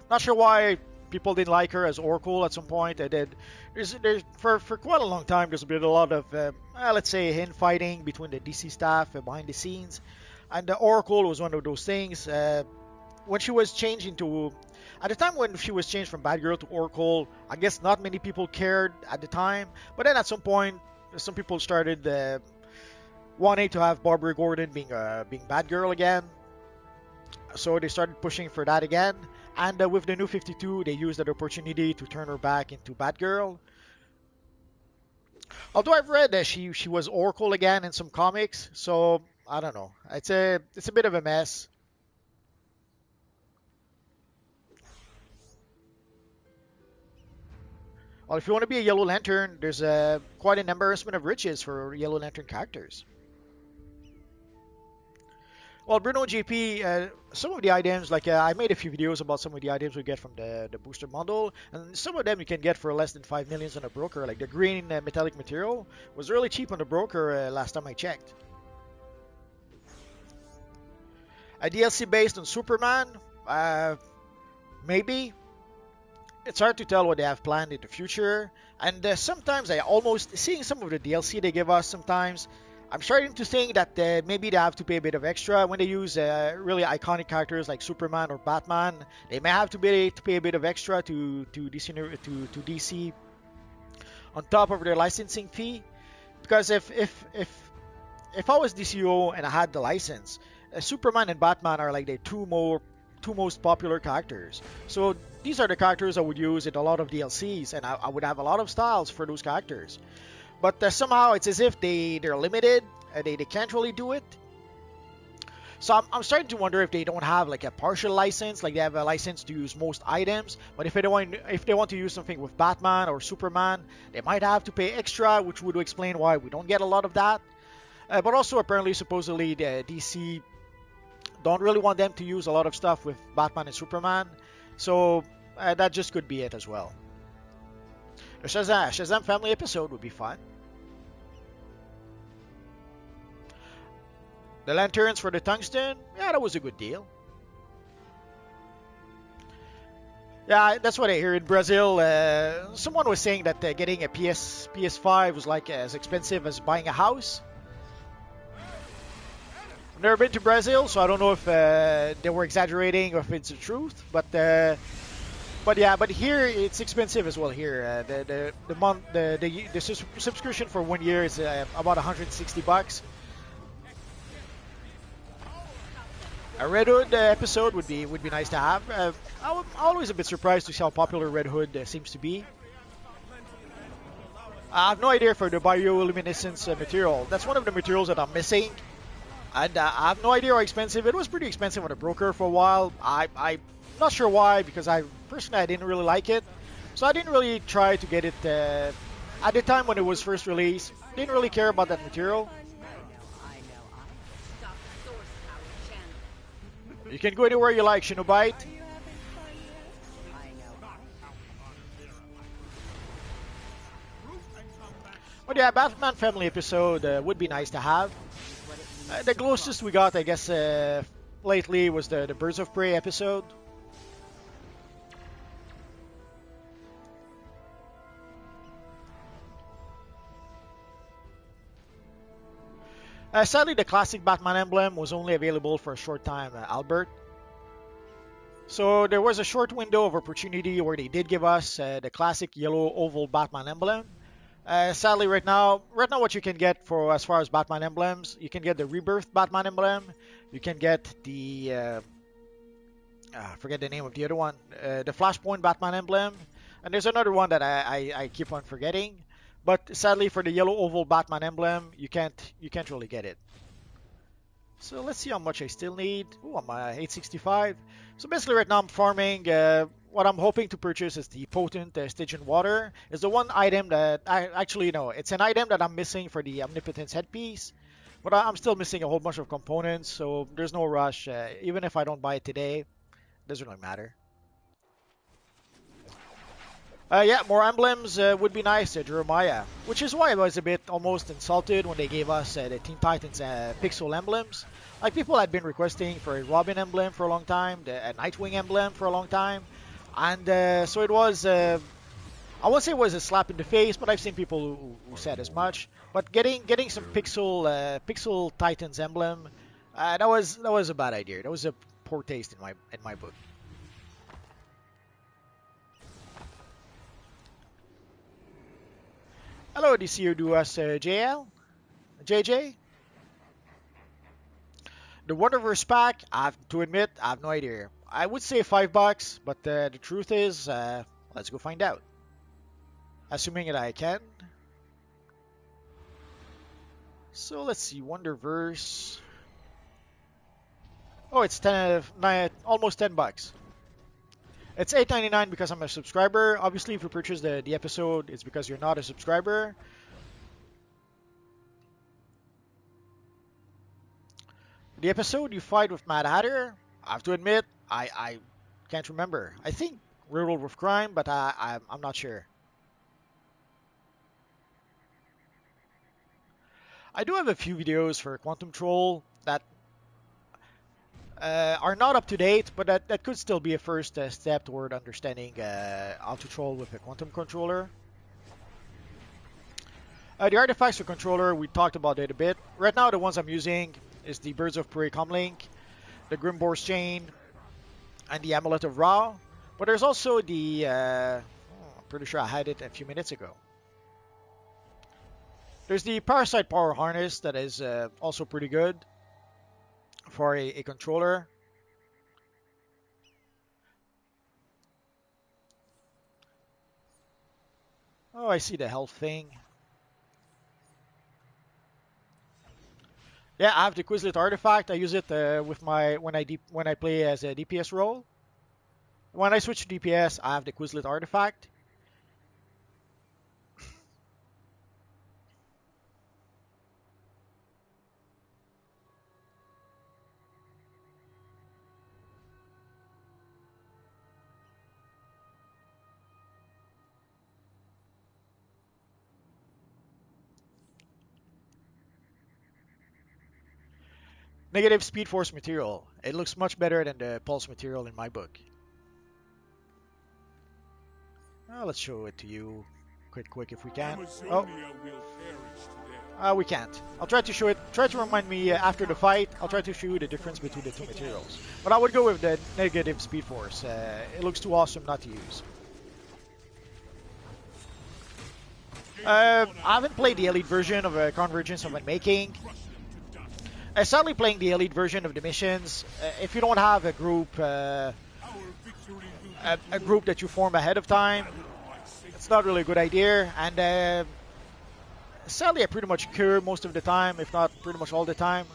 Not sure why people didn't like her as Oracle at some point. There's for quite a long time there's been a lot of let's say infighting between the DC staff behind the scenes, and the Oracle was one of those things. When she was changed into, at the time when she was changed from bad girl to Oracle, I guess not many people cared at the time. But then at some point, some people started wanting to have Barbara Gordon being bad girl again. So they started pushing for that again. And with the new 52, they used that opportunity to turn her back into Batgirl. Although I've read that she was Oracle again in some comics, so I don't know. It's a bit of a mess. Well, if you want to be a Yellow Lantern, there's quite an embarrassment of riches for Yellow Lantern characters. Well, Bruno GP, some of the items, like I made a few videos about some of the items we get from the booster bundle, and some of them you can get for less than 5 millions on a broker. Like the green metallic material was really cheap on the broker last time I checked. A DLC based on Superman, maybe. It's hard to tell what they have planned in the future, and sometimes I almost, seeing some of the DLC they give us sometimes, I'm starting to think that maybe they have to pay a bit of extra when they use really iconic characters like Superman or Batman. They may have to pay a bit of extra to DC on top of their licensing fee. Because if I was DCUO and I had the license, Superman and Batman are like the two most popular characters. So these are the characters I would use in a lot of DLCs, and I would have a lot of styles for those characters. But somehow it's as if they're limited. They can't really do it. So I'm starting to wonder if they don't have like a partial license, like they have a license to use most items. But if they want to use something with Batman or Superman, they might have to pay extra, which would explain why we don't get a lot of that. But also apparently, supposedly, the DC don't really want them to use a lot of stuff with Batman and Superman. So that just could be it as well. A Shazam family episode would be fun. The lanterns for the tungsten, yeah, that was a good deal. Yeah, that's what I hear in Brazil. Someone was saying that getting a PS5 was like as expensive as buying a house. I've never been to Brazil, so I don't know if they were exaggerating or if it's the truth. But here it's expensive as well. Here, the subscription for 1 year is about $160. A Red Hood episode would be nice to have. I'm always a bit surprised to see how popular Red Hood seems to be. I have no idea for the bioluminescence material. That's one of the materials that I'm missing. And I have no idea how expensive. It was pretty expensive on a broker for a while. I'm not sure why, because personally I didn't really like it. So I didn't really try to get it at the time when it was first released. Didn't really care about that material. Stop source power channel. You can go anywhere you like, Shinobite. But yeah, Batman Family episode would be nice to have. The closest we got, I guess, lately was the Birds of Prey episode. Sadly, the classic Batman emblem was only available for a short time, Albert. So there was a short window of opportunity where they did give us the classic yellow oval Batman emblem. Sadly, right now, what you can get for as far as Batman emblems, you can get the Rebirth Batman emblem. You can get the I forget the name of the other one, the Flashpoint Batman emblem, and there's another one that I keep on forgetting. But sadly, for the yellow oval Batman emblem, you can't really get it. So let's see how much I still need. Oh, I'm 865. So basically, right now I'm farming. What I'm hoping to purchase is the potent Stygian water. It's the one item that it's an item that I'm missing for the Omnipotence headpiece. But I'm still missing a whole bunch of components, so there's no rush. Even if I don't buy it today, it doesn't really matter. Yeah, more emblems would be nice, Jeremiah. Which is why I was a bit almost insulted when they gave us the Teen Titans pixel emblems. Like, people had been requesting for a Robin emblem for a long time, a Nightwing emblem for a long time. And so it was, I won't say it was a slap in the face, but I've seen people who said as much. But getting some pixel Titans emblem, that was a bad idea. That was a poor taste in my book. Hello, DCUO JL? JJ? The Wonderverse pack, I have to admit, I have no idea. I would say $5, but the truth is, let's go find out. Assuming that I can. So let's see, Wonderverse. Oh, it's almost $10. It's $8.99 because I'm a subscriber. Obviously, if you purchase the episode, it's because you're not a subscriber. The episode you fight with Mad Hatter, I have to admit, I can't remember. I think Railroad with Crime, but I'm not sure. I do have a few videos for Quantum Troll that are not up to date, but that could still be a first step toward understanding how to troll with a quantum controller. The artifacts for controller, we talked about it a bit. Right now, the ones I'm using is the Birds of Prey Comlink, the Grimbore's Chain, and the Amulet of Ra. But there's also the, I'm pretty sure I had it a few minutes ago. There's the Parasite Power Harness that is also pretty good for a controller. Oh, I see the health thing. Yeah, I have the Quizlet artifact. I use it with when I play as a DPS role. When I switch to DPS, I have the Quizlet artifact. Negative Speed Force material. It looks much better than the Pulse material in my book. Let's show it to you quick if we can. Oh, we can't. I'll try to show it. Try to remind me after the fight. I'll try to show you the difference between the two materials. But I would go with the Negative Speed Force. It looks too awesome not to use. I haven't played the Elite version of Convergence I've been making. Sadly, playing the Elite version of the missions, if you don't have a group that you form ahead of time, it's not really a good idea. And Sadly, I pretty much cure most of the time, if not pretty much all the time.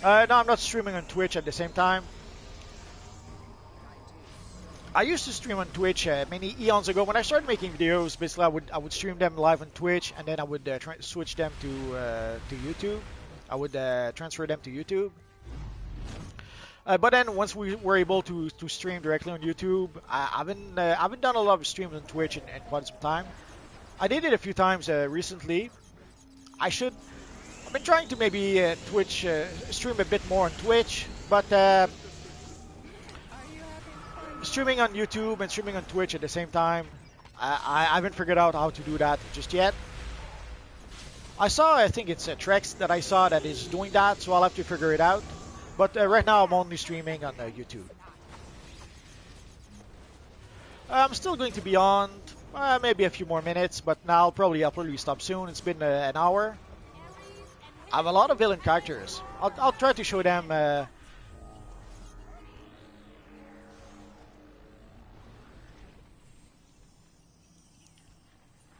No, I'm not streaming on Twitch at the same time. I used to stream on Twitch many eons ago. When I started making videos, basically I would stream them live on Twitch, and then I would switch them to YouTube. I would transfer them to YouTube. But then once we were able to stream directly on YouTube, I haven't done a lot of streams on Twitch in quite some time. I did it a few times recently. I've been trying to maybe Twitch stream a bit more on Twitch, but streaming on YouTube and streaming on Twitch at the same time, I haven't figured out how to do that just yet. I think it's Trex that I saw that is doing that, so I'll have to figure it out. But right now I'm only streaming on YouTube. I'm still going to be on maybe a few more minutes, but now I'll probably stop soon. It's been an hour. I have a lot of villain characters. I'll try to show them. I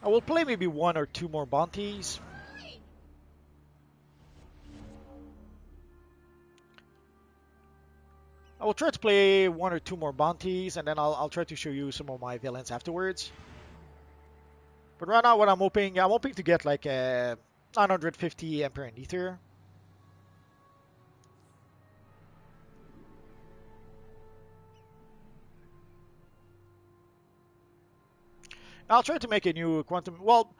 will play maybe one or two more bounties. I will try to play one or two more bounties, and then I'll try to show you some of my villains afterwards. But right now, what I'm hoping to get like a 950 Emperor and Ether. I'll try to make a new quantum. Well,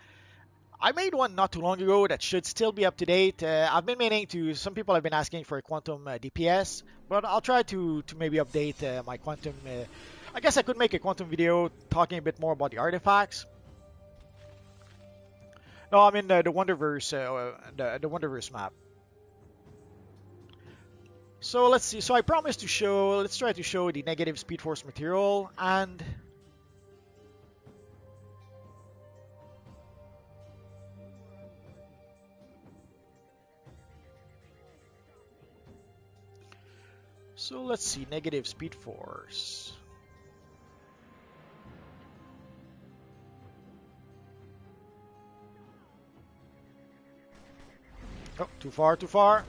I made one not too long ago that should still be up to date. I've been meaning to. Some people have been asking for a quantum DPS, but I'll try to maybe update my quantum. I guess I could make a quantum video talking a bit more about the artifacts. No, I'm in the Wonderverse, the Wonderverse map. So let's see. So I promised to show. Let's try to show the negative Speed Force material and. So let's see, negative Speed Force. Oh, too far, too far.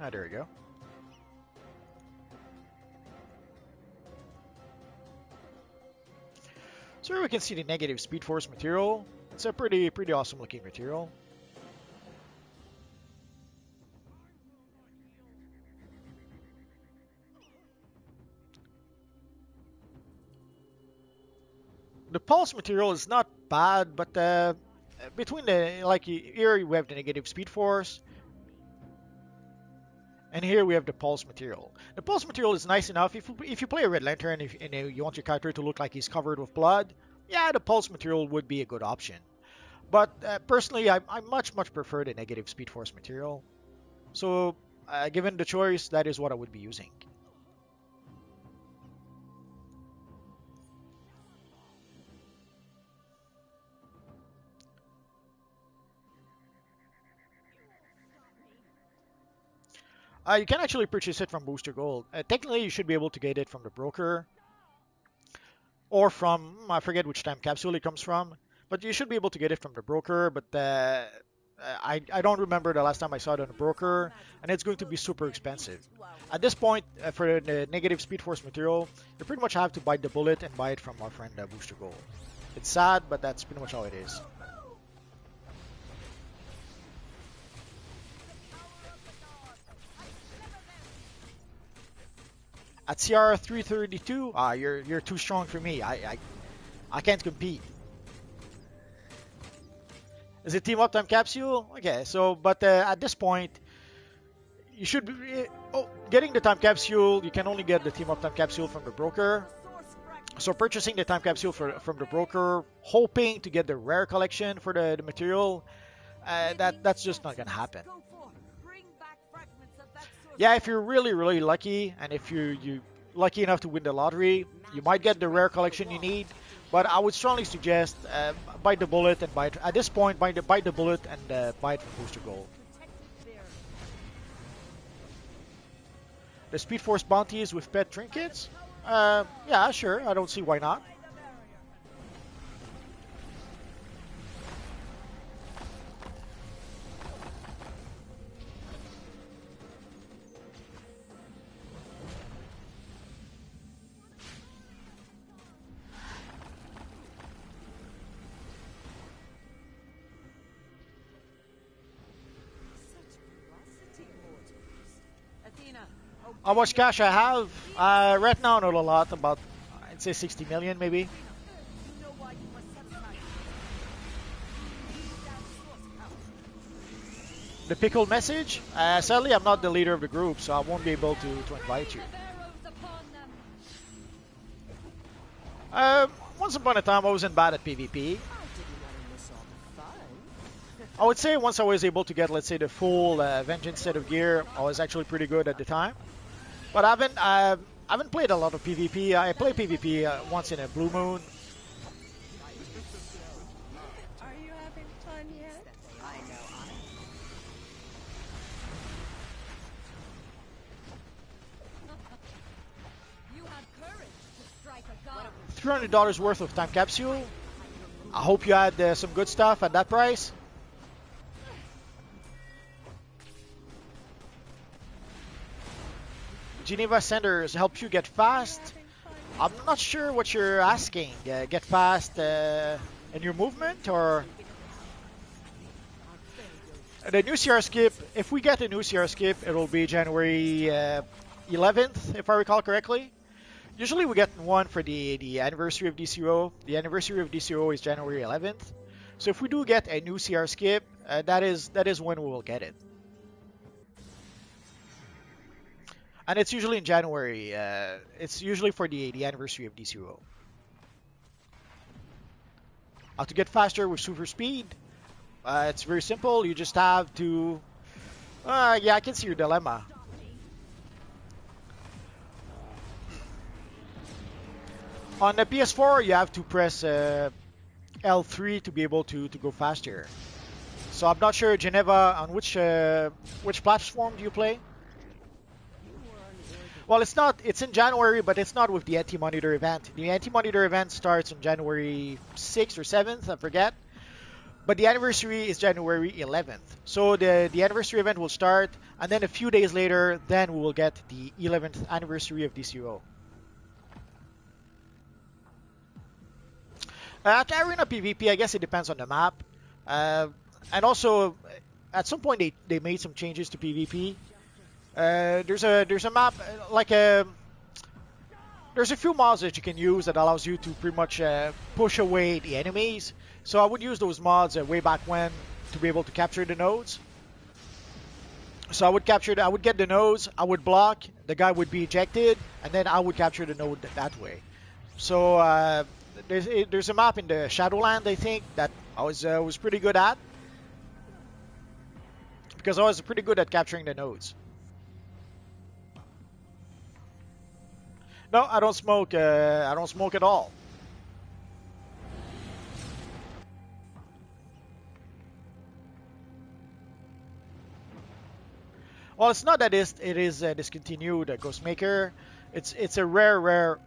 Ah, there we go. So here we can see the negative Speed Force material. It's a pretty awesome looking material. The pulse material is not bad, but between the here we have the negative Speed Force, and here we have the pulse material. The pulse material is nice enough if you play a Red Lantern and you want your character to look like he's covered with blood. Yeah, the pulse material would be a good option. But personally, I much prefer the negative Speed Force material. So given the choice, that is what I would be using. You can actually purchase it from Booster Gold. Technically, you should be able to get it from the broker. Or from, I forget which time capsule it comes from. But you should be able to get it from the broker. But I don't remember the last time I saw it on the broker. And it's going to be super expensive. At this point, for the negative Speed Force material, you pretty much have to bite the bullet and buy it from our friend Booster Gold. It's sad, but that's pretty much how it is. At CR 332, you're too strong for me. I can't compete. Is it team up time capsule? Okay, so but at this point, you should be getting the time capsule. You can only get the team up time capsule from the broker. So purchasing the time capsule from the broker, hoping to get the rare collection for the material, that's just not gonna happen. Yeah, if you're really lucky, and if you're lucky enough to win the lottery, you might get the rare collection you need. But I would strongly suggest bite the bullet and buy it. At this point, bite the bullet and buy it from Booster Gold. The Speed Force bounties with pet trinkets? Yeah, sure. I don't see why not. How much cash I have? Right now, not a lot. About, I'd say 60 million, maybe. The pickle message? Sadly, I'm not the leader of the group, so I won't be able to invite you. Once upon a time, I wasn't bad at PvP. I would say once I was able to get, let's say, the full Vengeance set of gear, I was actually pretty good at the time. But I haven't played a lot of PvP. I play PvP once in a blue moon. Are you having fun yet? I know You have courage to strike a god. $300 worth of time capsule. I hope you had some good stuff at that price. Geneva Senders helps you get fast. I'm not sure what you're asking. Get fast in your movement, or the new CR skip. If we get a new CR skip, it'll be January 11th, if I recall correctly. Usually we get one for the anniversary of DCUO. The anniversary of DCUO is January 11th. So if we do get a new CR skip, that is when we will get it. And it's usually in January. It's usually for the anniversary of DCUO. How to get faster with super speed? It's very simple. You just have to... yeah, I can see your dilemma. On the PS4, you have to press L3 to be able to go faster. So I'm not sure, Geneva, on which platform do you play? Well, it's not. It's in January, but it's not with the anti-monitor event. The anti-monitor event starts on January 6th or 7th, I forget. But the anniversary is January 11th. So the anniversary event will start, and then a few days later, then we will get the 11th anniversary of DCUO. At Arena PvP, I guess it depends on the map. And also, at some point, they made some changes to PvP. There's a map like there's a few mods that you can use that allows you to pretty much push away the enemies. So I would use those mods way back when to be able to capture the nodes. So I would get the nodes, I would block, the guy would be ejected, and then I would capture the node that way. So there's a map in the Shadowland, I think, that I was pretty good at, because I was pretty good at capturing the nodes. No, I don't smoke. I don't smoke at all. Well, it's not that it is discontinued, Ghostmaker. It's a rare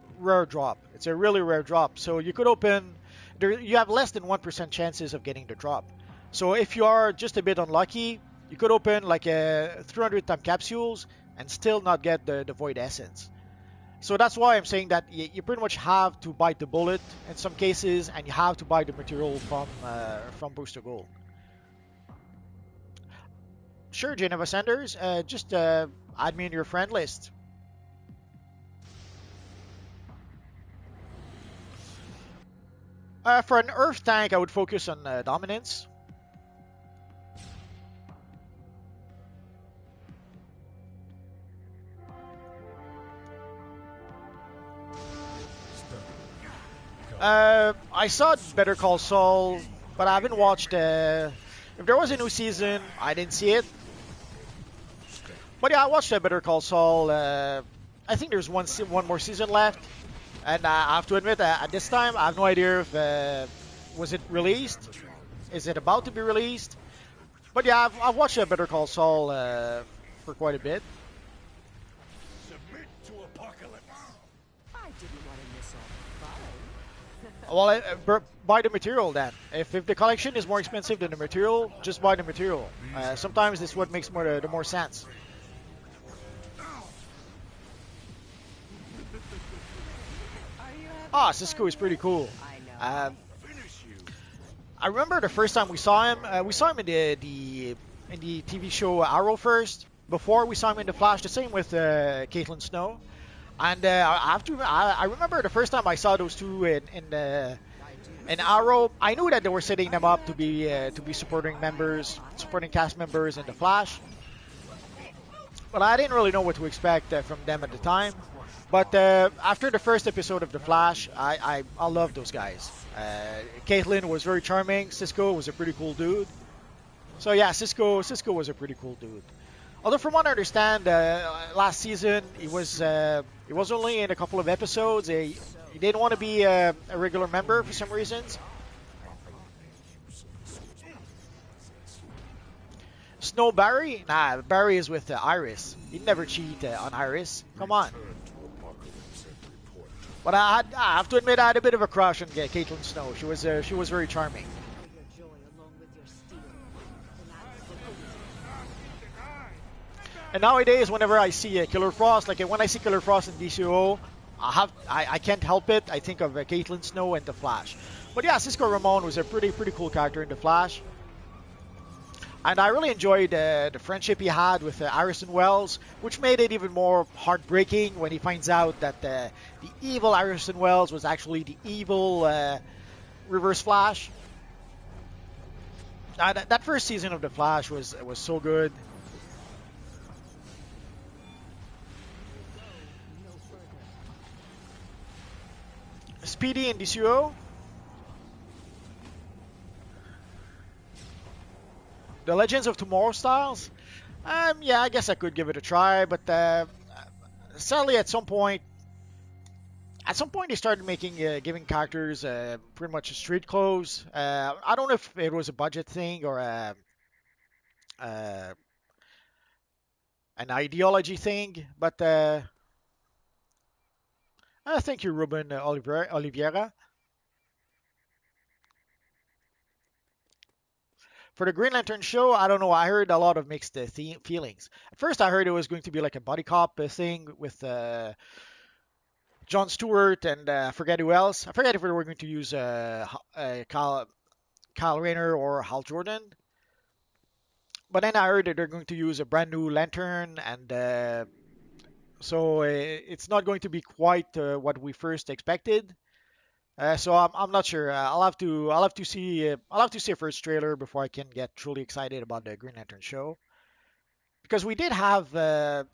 drop. It's a really rare drop. So you could open. You have less than 1% chances of getting the drop. So if you are just a bit unlucky, you could open like 300 time capsules and still not get the Void Essence. So that's why I'm saying that you pretty much have to bite the bullet in some cases, and you have to buy the material from Booster Gold. Sure, Geneva Sanders, just add me in your friend list. For an Earth tank, I would focus on Dominance. I saw Better Call Saul, but I haven't watched. If there was a new season, I didn't see it. But yeah, I watched Better Call Saul. I think there's one more season left, and I have to admit, at this time, I have no idea if was it released. Is it about to be released? But yeah, I've watched Better Call Saul for quite a bit. Well, buy the material then. If the collection is more expensive than the material, just buy the material. Sometimes this is what makes the more sense. Ah, Cisco is pretty cool. I remember the first time we saw him. We saw him in the TV show Arrow first. Before we saw him in the Flash. The same with Caitlin Snow. And I remember the first time I saw those two in Arrow. I knew that they were setting them up to be supporting cast members in the Flash. But I didn't really know what to expect from them at the time. But after the first episode of The Flash, I love those guys. Caitlin was very charming. Cisco was a pretty cool dude. So yeah, Cisco was a pretty cool dude. Although from what I understand, last season he was only in a couple of episodes. He didn't want to be a regular member for some reasons. Snow Barry? Nah, Barry is with Iris. He'd never cheat on Iris. Come on. But I have to admit, I had a bit of a crush on Caitlin Snow. She was very charming. And nowadays, whenever I see Killer Frost, like when I see Killer Frost in DCUO, I can't help it. I think of Caitlin Snow and The Flash. But yeah, Cisco Ramon was a pretty cool character in The Flash. And I really enjoyed the friendship he had with Harrison Wells, which made it even more heartbreaking when he finds out that the evil Harrison Wells was actually the evil Reverse Flash. That first season of The Flash was so good. Speedy in DCUO. The Legends of Tomorrow Styles? Yeah, I guess I could give it a try, but sadly at some point they started giving characters pretty much street clothes. I don't know if it was a budget thing or an ideology thing, but thank you, Ruben Oliveira. For the Green Lantern show, I don't know. I heard a lot of mixed feelings. At first, I heard it was going to be like a buddy cop thing with Jon Stewart and I forget who else. I forget if we were going to use Kyle Rayner or Hal Jordan. But then I heard that they're going to use a brand new Lantern, and so it's not going to be quite what we first expected. So I'm not sure. I'll have to see a first trailer before I can get truly excited about the Green Lantern show. Because we did have one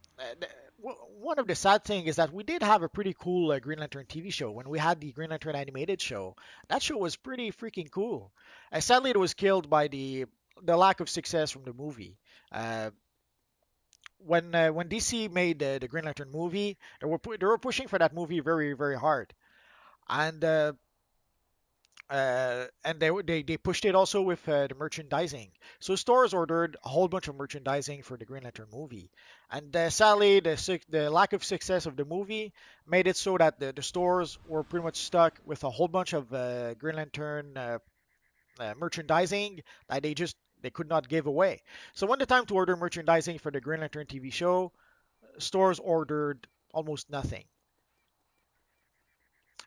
of the sad things is that we did have a pretty cool Green Lantern TV show when we had the Green Lantern animated show. That show was pretty freaking cool. Sadly, it was killed by the lack of success from the movie. When DC made the Green Lantern movie, they were pushing for that movie very very hard. And they pushed it also with the merchandising. So stores ordered a whole bunch of merchandising for the Green Lantern movie, and sadly the lack of success of the movie made it so that the stores were pretty much stuck with a whole bunch of Green Lantern merchandising that they could not give away. So when the time to order merchandising for the Green Lantern TV show, stores ordered almost nothing.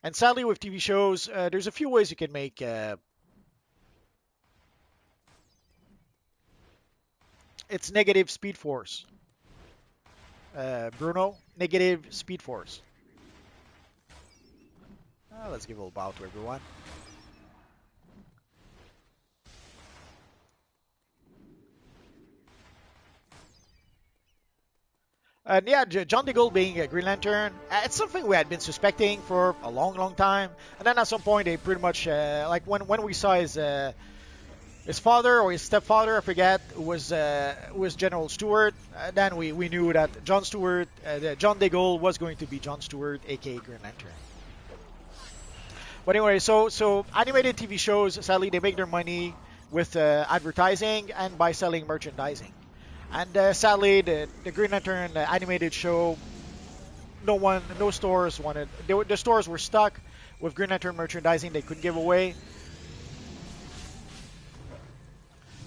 And sadly, with TV shows, there's a few ways you can make it's negative speed force. Bruno, negative speed force. Let's give a little bow to everyone. And yeah, John Diggle being a Green Lantern, it's something we had been suspecting for a long, long time. And then at some point, they pretty much, like when we saw his father or his stepfather, I forget, was General Stewart, then we knew that John Diggle was going to be John Stewart, aka Green Lantern. But anyway, so animated TV shows, sadly, they make their money with advertising and by selling merchandising. And sadly, the Green Lantern animated show no stores wanted. The stores were stuck with Green Lantern merchandising they couldn't give away.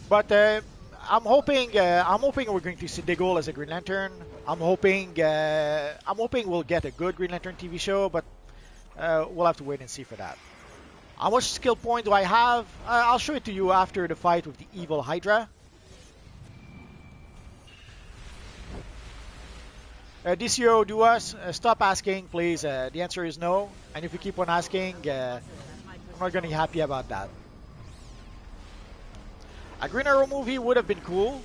But I'm hoping we're going to see Diggle as a Green Lantern. I'm hoping we'll get a good Green Lantern TV show, but we'll have to wait and see for that. How much skill point do I have? I'll show it to you after the fight with the evil Hydra. DCO, do us stop asking, please. The answer is no, and if you keep on asking, I'm not gonna be happy about that. A Green Arrow movie would have been cool,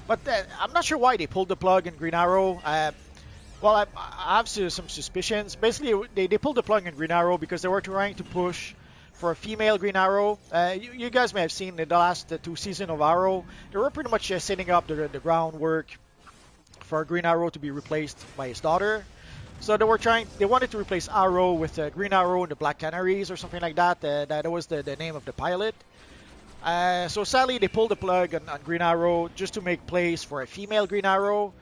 but I'm not sure why they pulled the plug in Green Arrow. Well, I have some suspicions. Basically, they pulled the plug in Green Arrow because they were trying to push for a female Green Arrow. You guys may have seen in the last two seasons of Arrow, they were pretty much setting up the groundwork for Green Arrow to be replaced by his daughter. So they wanted to replace Arrow with Green Arrow and the Black Canaries or something like that. That was the name of the pilot. So sadly, they pulled the plug on Green Arrow just to make place for a female Green Arrow,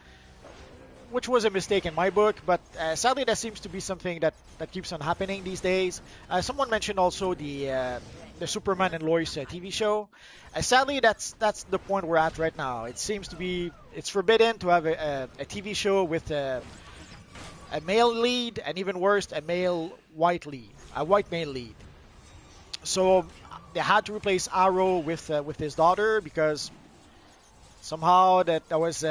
which was a mistake in my book. But sadly, that seems to be something that keeps on happening these days. Someone mentioned also the Superman and Lois TV show. Sadly, that's the point we're at right now. It seems to be it's forbidden to have a TV show with a male lead, and even worse, a white male lead. So they had to replace Arrow with his daughter because somehow that was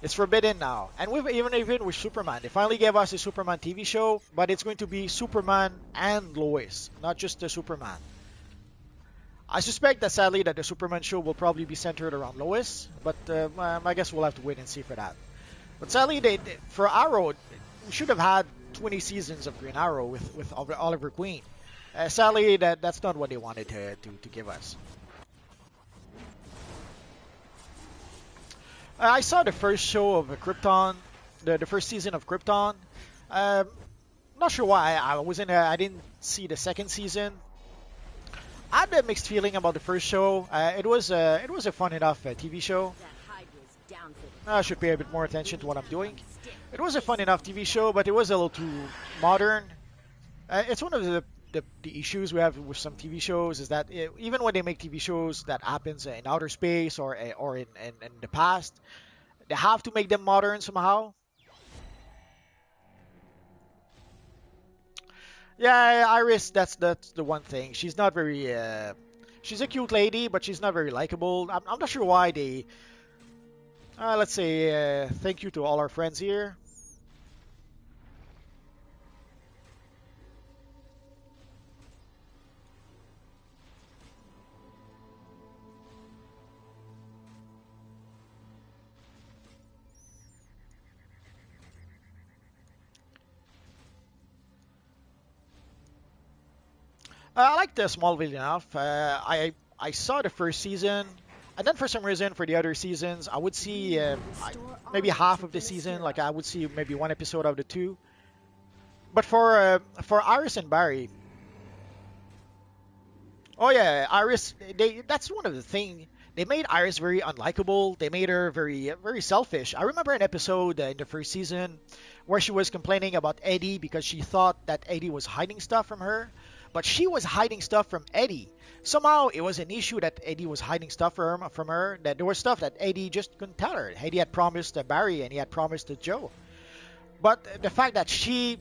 it's forbidden now. And even with Superman, they finally gave us a Superman TV show, but it's going to be Superman and Lois, not just the Superman. I suspect that sadly that the Superman show will probably be centered around Lois, but I guess we'll have to wait and see for that. But sadly, for Arrow, we should have had 20 seasons of Green Arrow with Oliver Queen. Sadly, that's not what they wanted to give us. I saw the first show of Krypton, the first season of Krypton. Not sure why I didn't see the second season. I had a mixed feeling about the first show. It was a fun enough TV show. I should pay a bit more attention to what I'm doing. It was a fun enough TV show, but it was a little too modern. It's one of the issues we have with some TV shows is that even when they make TV shows that happens in outer space or in the past, they have to make them modern somehow. Yeah, Iris, that's the one thing. She's not very. She's a cute lady, but she's not very likable. I'm not sure why they. Let's say thank you to all our friends here. I like the Smallville enough. I saw the first season, and then for some reason for the other seasons, I would see maybe half of the season. Like I would see maybe one episode of the two. But for Iris and Barry, oh yeah, Iris. That's one of the thing. They made Iris very unlikable. They made her very selfish. I remember an episode in the first season where she was complaining about Eddie because she thought that Eddie was hiding stuff from her, but she was hiding stuff from Eddie. Somehow it was an issue that Eddie was hiding stuff from her. That there was stuff that Eddie just couldn't tell her. Eddie had promised Barry and he had promised to Joe. But the fact that she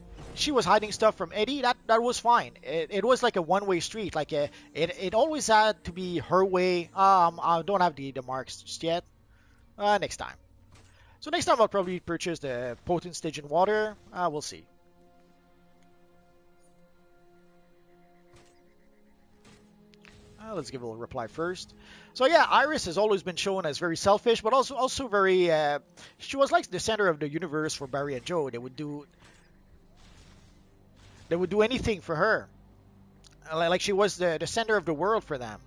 was hiding stuff from Eddie, that was fine. It was like a one-way street. Like it always had to be her way. I don't have the marks just yet. Next time. So next time I'll probably purchase the potent Stygian water. We'll see. Let's give a little reply first. So yeah, Iris has always been shown as very selfish, but also very. She was like the center of the universe for Barry and Joe. They would do anything for her. Like she was the center of the world for them.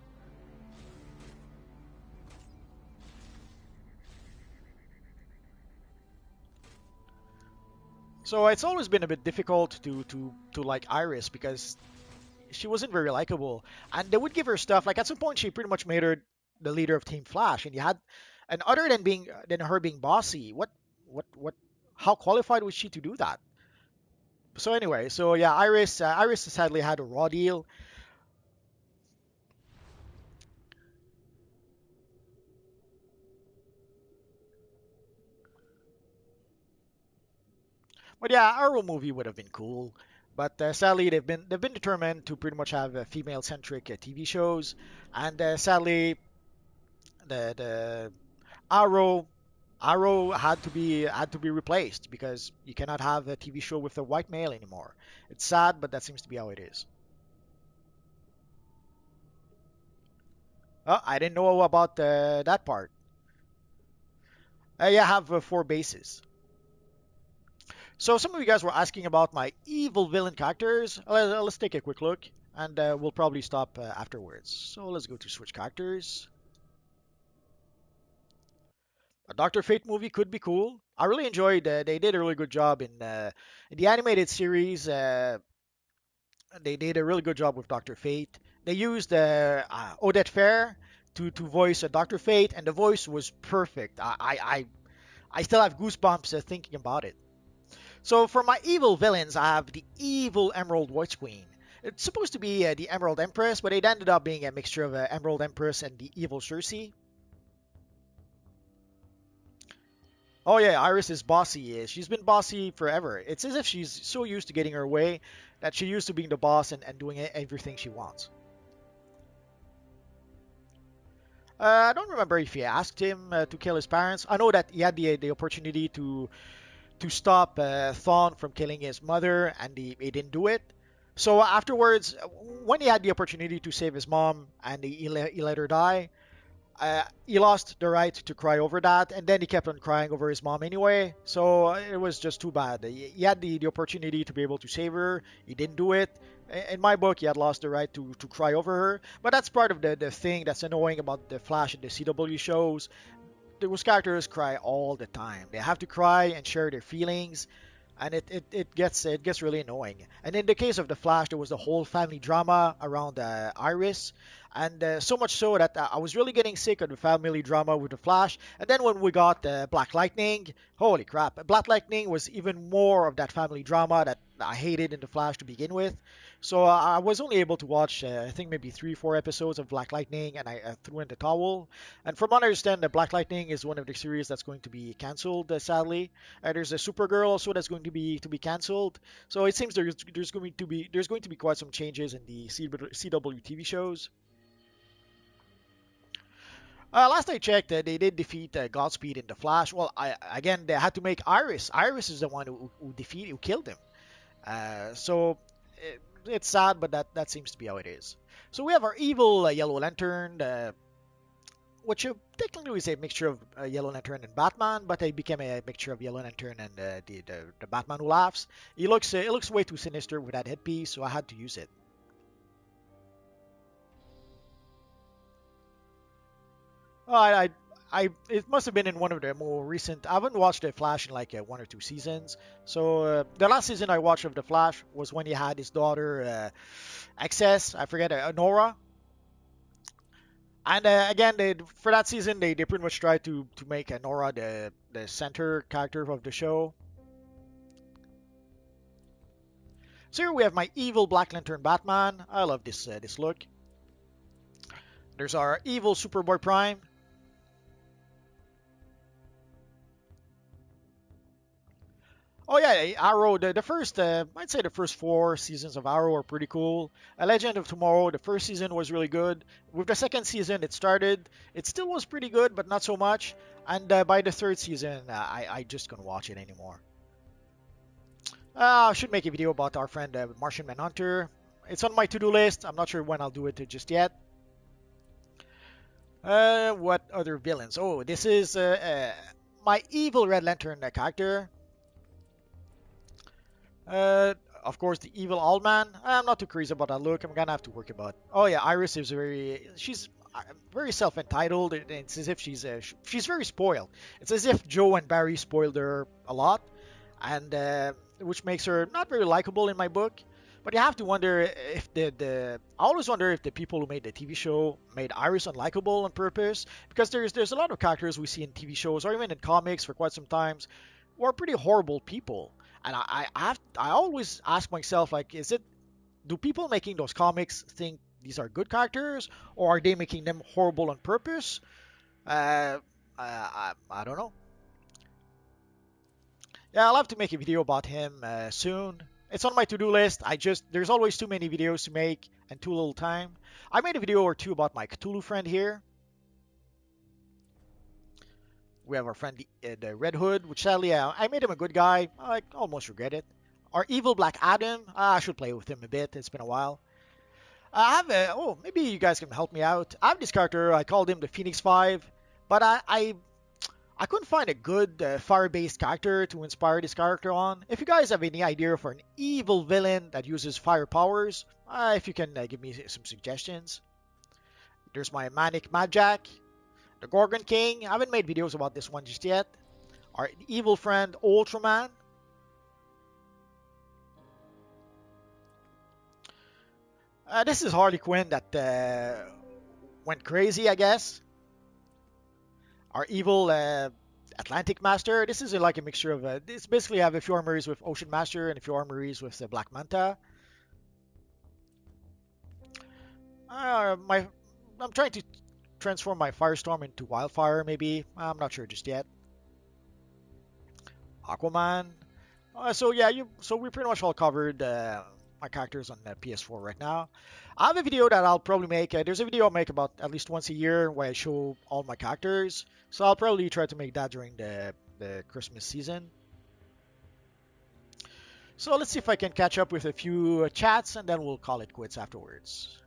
So it's always been a bit difficult to like Iris because she wasn't very likable, and they would give her stuff. Like at some point, she pretty much made her the leader of Team Flash, and other than her being bossy, what how qualified was she to do that? So anyway, so yeah, Iris sadly had a raw deal. But yeah, Arrow movie would have been cool. But sadly, they've been determined to pretty much have female-centric TV shows, and sadly, the Arrow had to be replaced because you cannot have a TV show with a white male anymore. It's sad, but that seems to be how it is. I didn't know about that part. Yeah, I have four bases. So some of you guys were asking about my evil villain characters. Let's take a quick look, and we'll probably stop afterwards. So let's go to switch characters. A Doctor Fate movie could be cool. I really enjoyed. They did a really good job in the animated series. They did a really good job with Doctor Fate. They used Odette Fair to voice Doctor Fate, and the voice was perfect. I still have goosebumps thinking about it. So for my evil villains, I have the evil Emerald Witch Queen. It's supposed to be the Emerald Empress, but it ended up being a mixture of Emerald Empress and the evil Cersei. Oh yeah, Iris is bossy. She's been bossy forever. It's as if she's so used to getting her way that she used to being the boss and doing everything she wants. I don't remember if he asked him to kill his parents. I know that he had the opportunity to stop Thawne from killing his mother, and he didn't do it. So afterwards, when he had the opportunity to save his mom and he let her die, he lost the right to cry over that, and then he kept on crying over his mom anyway. So it was just too bad. He had the opportunity to be able to save her. He didn't do it. In my book, he had lost the right to cry over her. But that's part of the thing that's annoying about the Flash and the CW shows. Those characters cry all the time. They have to cry and share their feelings, and it gets really annoying. And in the case of the Flash, there was the whole family drama around Iris, and so much so that I was really getting sick of the family drama with the Flash. And then when we got Black Lightning, holy crap! Black Lightning was even more of that family drama that I hated in the Flash to begin with. So I was only able to watch, I think maybe 3, 4 episodes of Black Lightning, and I threw in the towel. And from what I understand, the Black Lightning is one of the series that's going to be canceled, sadly. There's a Supergirl also that's going to be canceled. So it seems there's going to be quite some changes in the CW TV shows. Last I checked, they did defeat Godspeed in the Flash. Well, again, they had to make Iris. Iris is the one who killed him. So it's sad, but that seems to be how it is. So we have our evil Yellow Lantern, which technically is a mixture of Yellow Lantern and Batman, but it became a mixture of Yellow Lantern and the Batman who laughs. It looks way too sinister with that headpiece, so I had to use it. Oh, it must have been in one of the more recent. I haven't watched The Flash in like 1 or 2 seasons. So the last season I watched of The Flash was when he had his daughter Access. I forget Nora. And again, for that season they pretty much tried to make Nora the center character of the show. So here we have my evil Black Lantern Batman. I love this look. There's our evil Superboy Prime. Oh yeah, Arrow. The first, I'd say the first 4 seasons of Arrow are pretty cool. A Legend of Tomorrow. The first season was really good. With the second season, it still was pretty good, but not so much. And by the third season, I just couldn't watch it anymore. I should make a video about our friend Martian Manhunter. It's on my to-do list. I'm not sure when I'll do it just yet. What other villains? Oh, this is my evil Red Lantern character. Of course, the evil old man. I'm not too crazy about that look. I'm gonna have to work about. Oh yeah, Iris is she's very self-entitled. It's as if she's very spoiled. It's as if Joe and Barry spoiled her a lot, and which makes her not very likable in my book. But you have to wonder if I always wonder if the people who made the TV show made Iris unlikable on purpose, because there's a lot of characters we see in TV shows or even in comics for quite some times who are pretty horrible people. And I always ask myself, like, do people making those comics think these are good characters, or are they making them horrible on purpose? Uh, I don't know. Yeah, I'll have to make a video about him soon. It's on my to-do list. There's always too many videos to make and too little time. I made a video or two about my Cthulhu friend here. We have our friend the Red Hood, which sadly I made him a good guy. I almost regret it. Our evil Black Adam, I should play with him a bit. It's been a while. Maybe you guys can help me out. I have this character. I called him the Phoenix Five, but I couldn't find a good fire-based character to inspire this character on. If you guys have any idea for an evil villain that uses fire powers, if you can give me some suggestions. There's my Manic Mad Jack, the Gorgon King. I haven't made videos about this one just yet. Our evil friend Ultraman. This is Harley Quinn that went crazy, I guess. Our evil Atlantic Master. This is like a mixture of. This basically have a few armories with Ocean Master and a few armories with Black Manta. I'm trying to transform my Firestorm into Wildfire, maybe. I'm not sure just yet. Aquaman. So we pretty much all covered my characters on PS4 right now. I have a video that I'll probably make. There's a video I'll make about at least once a year where I show all my characters. So I'll probably try to make that during the Christmas season. So let's see if I can catch up with a few chats and then we'll call it quits afterwards.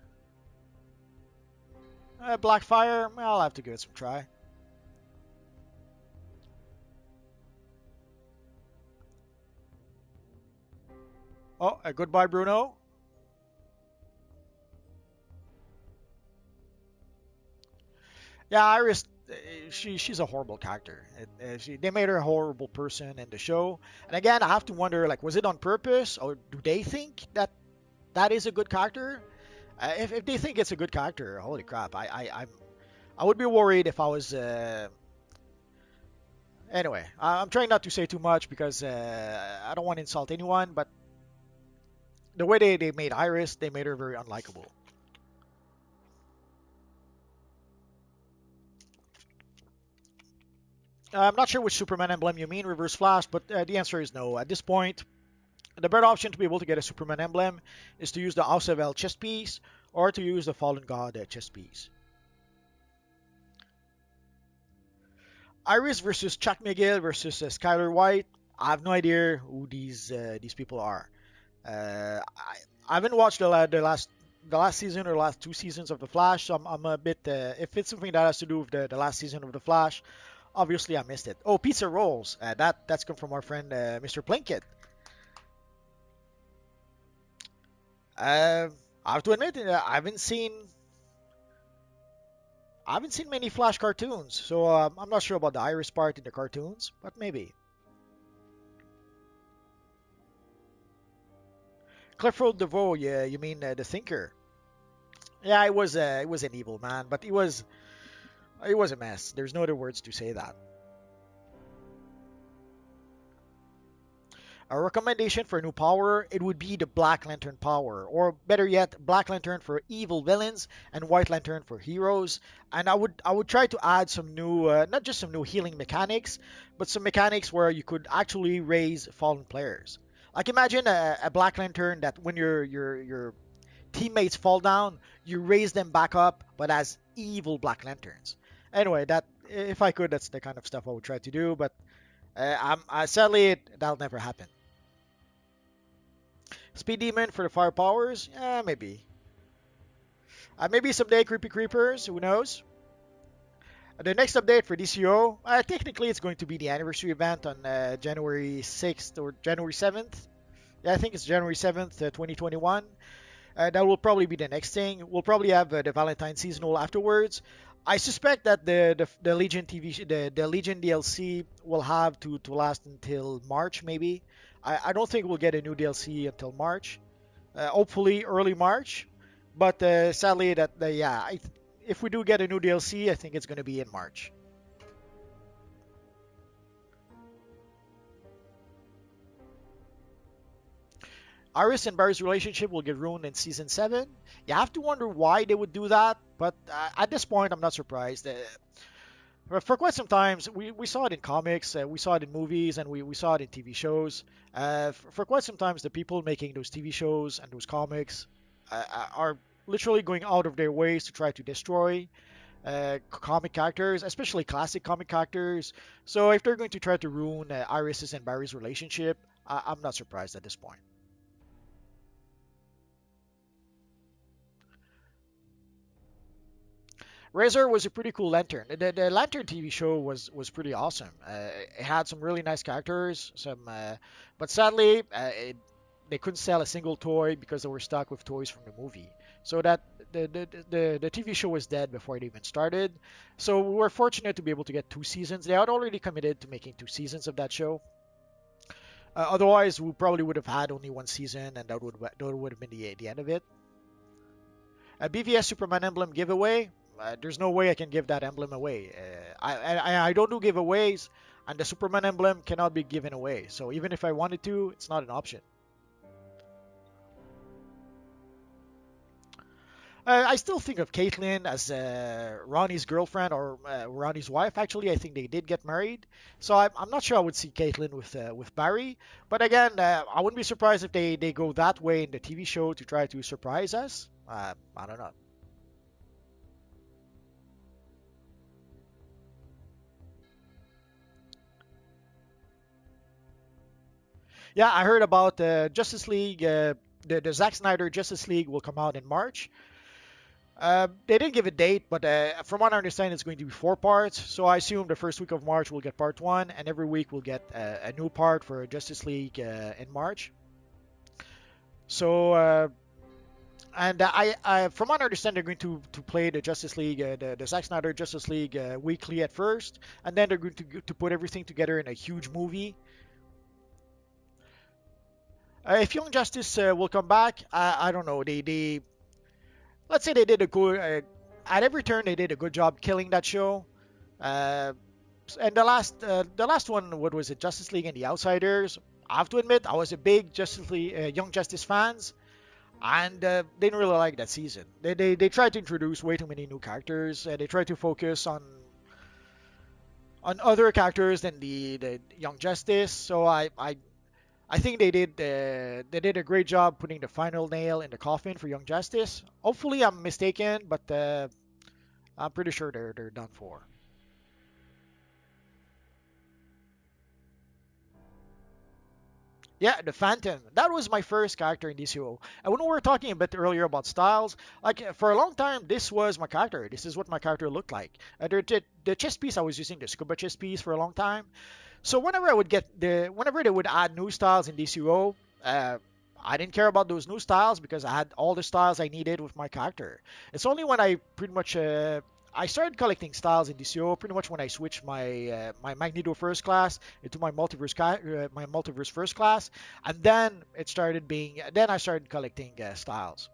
Blackfire, I'll have to give it some try. Oh, goodbye, Bruno. Yeah, Iris, she's a horrible character. They made her a horrible person in the show. And again, I have to wonder, like, was it on purpose, or do they think that that is a good character? If they think it's a good character, holy crap, I would be worried if I was. Anyway, I'm trying not to say too much because I don't want to insult anyone, but the way they made Iris, they made her very unlikable. I'm not sure which Superman emblem you mean, Reverse Flash, but the answer is no. At this point, the better option to be able to get a Superman emblem is to use the House of L chest piece or to use the Fallen God chest piece. Iris versus Chuck McGill versus Skylar White. I have no idea who these people are. I haven't watched the last season or the last two seasons of The Flash, so I'm a bit. If it's something that has to do with the last season of The Flash, obviously I missed it. Oh, pizza rolls. That's come from our friend Mr. Plinkett. I have to admit, I haven't seen many Flash cartoons, so I'm not sure about the Iris part in the cartoons, but maybe. Clifford DeVoe, yeah, you mean the Thinker? Yeah, it was an evil man, but it was a mess. There's no other words to say that. A recommendation for a new power, it would be the Black Lantern power, or better yet, Black Lantern for evil villains and White Lantern for heroes. And I would try to add some new, not just some new healing mechanics, but some mechanics where you could actually raise fallen players. Like imagine a Black Lantern that when your teammates fall down, you raise them back up, but as evil Black Lanterns. Anyway, that if I could, that's the kind of stuff I would try to do, but sadly that'll never happen. Speed Demon for the fire powers? Maybe. Maybe someday Creepy Creepers, who knows? The next update for DCUO, technically it's going to be the anniversary event on January 6th or January 7th. Yeah, I think it's January 7th, 2021. That will probably be the next thing. We'll probably have the Valentine seasonal afterwards. I suspect that the Legion the Legion DLC will have to last until March maybe. I don't think we'll get a new DLC until March. Hopefully early March, but sadly if we do get a new DLC, I think it's going to be in March. Iris and Barry's relationship will get ruined in season 7. You have to wonder why they would do that, but at this point, I'm not surprised. For quite some times, we saw it in comics, we saw it in movies, and we saw it in TV shows. For quite some times, the people making those TV shows and those comics are literally going out of their ways to try to destroy comic characters, especially classic comic characters. So if they're going to try to ruin Iris's and Barry's relationship, I'm not surprised at this point. Razor was a pretty cool Lantern. The Lantern TV show was pretty awesome. It had some really nice characters, but sadly, they couldn't sell a single toy because they were stuck with toys from the movie. So that the TV show was dead before it even started. So we were fortunate to be able to get 2 seasons. They had already committed to making 2 seasons of that show. Otherwise, we probably would have had only 1 season, and that would have been the end of it. A BVS Superman emblem giveaway. There's no way I can give that emblem away. I don't do giveaways, and the Superman emblem cannot be given away. So even if I wanted to, it's not an option. I still think of Caitlyn as Ronnie's girlfriend or Ronnie's wife. Actually, I think they did get married, so I'm not sure I would see Caitlyn with Barry. But again, I wouldn't be surprised if they go that way in the TV show to try to surprise us. I don't know. Yeah, I heard about Justice League. The Zack Snyder Justice League will come out in March. They didn't give a date, but from what I understand, it's going to be 4 parts. So I assume the first week of March we'll get part one, and every week we'll get a new part for Justice League in March. So, and from what I understand, they're going to play the Justice League, the Zack Snyder Justice League weekly at first, and then they're going to put everything together in a huge movie. If Young Justice will come back, I don't know. They let's say they did a good at every turn they did a good job killing that show. Uh, and the last one, what was it? Justice League and the Outsiders. I have to admit, I was a big Justice League, Young Justice fans, and didn't really like that season. They tried to introduce way too many new characters. They tried to focus on other characters than the Young Justice. So I think they did a great job putting the final nail in the coffin for Young Justice. Hopefully, I'm mistaken, but I'm pretty sure they're done for. Yeah, the Phantom. That was my first character in DCUO. And when we were talking a bit earlier about styles, like for a long time, this was my character. This is what my character looked like. The chest piece I was using, the scuba chest piece for a long time. So whenever they would add new styles in DCO, I didn't care about those new styles because I had all the styles I needed with my character. It's only when I pretty much I started collecting styles in DCO pretty much when I switched my Magneto first class into my multiverse first class, and then I started collecting styles.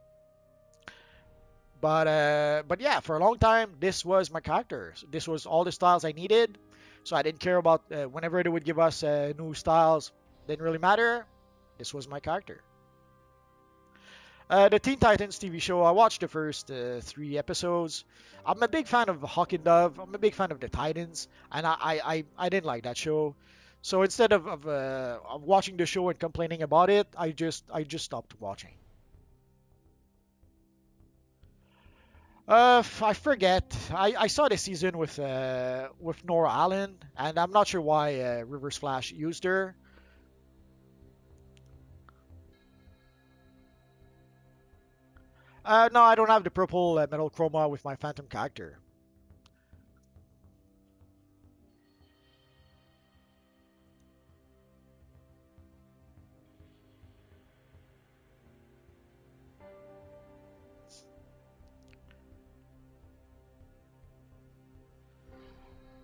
But yeah, for a long time, this was my character. This was all the styles I needed. So I didn't care about whenever they would give us new styles. Didn't really matter. This was my character. The Teen Titans TV show. I watched the first 3 episodes. I'm a big fan of Hawk and Dove. I'm a big fan of the Titans, and I didn't like that show. So instead of watching the show and complaining about it, I just stopped watching. I forget. I saw the season with Nora Allen, and I'm not sure why Reverse Flash used her. No, I don't have the purple metal chroma with my Phantom character.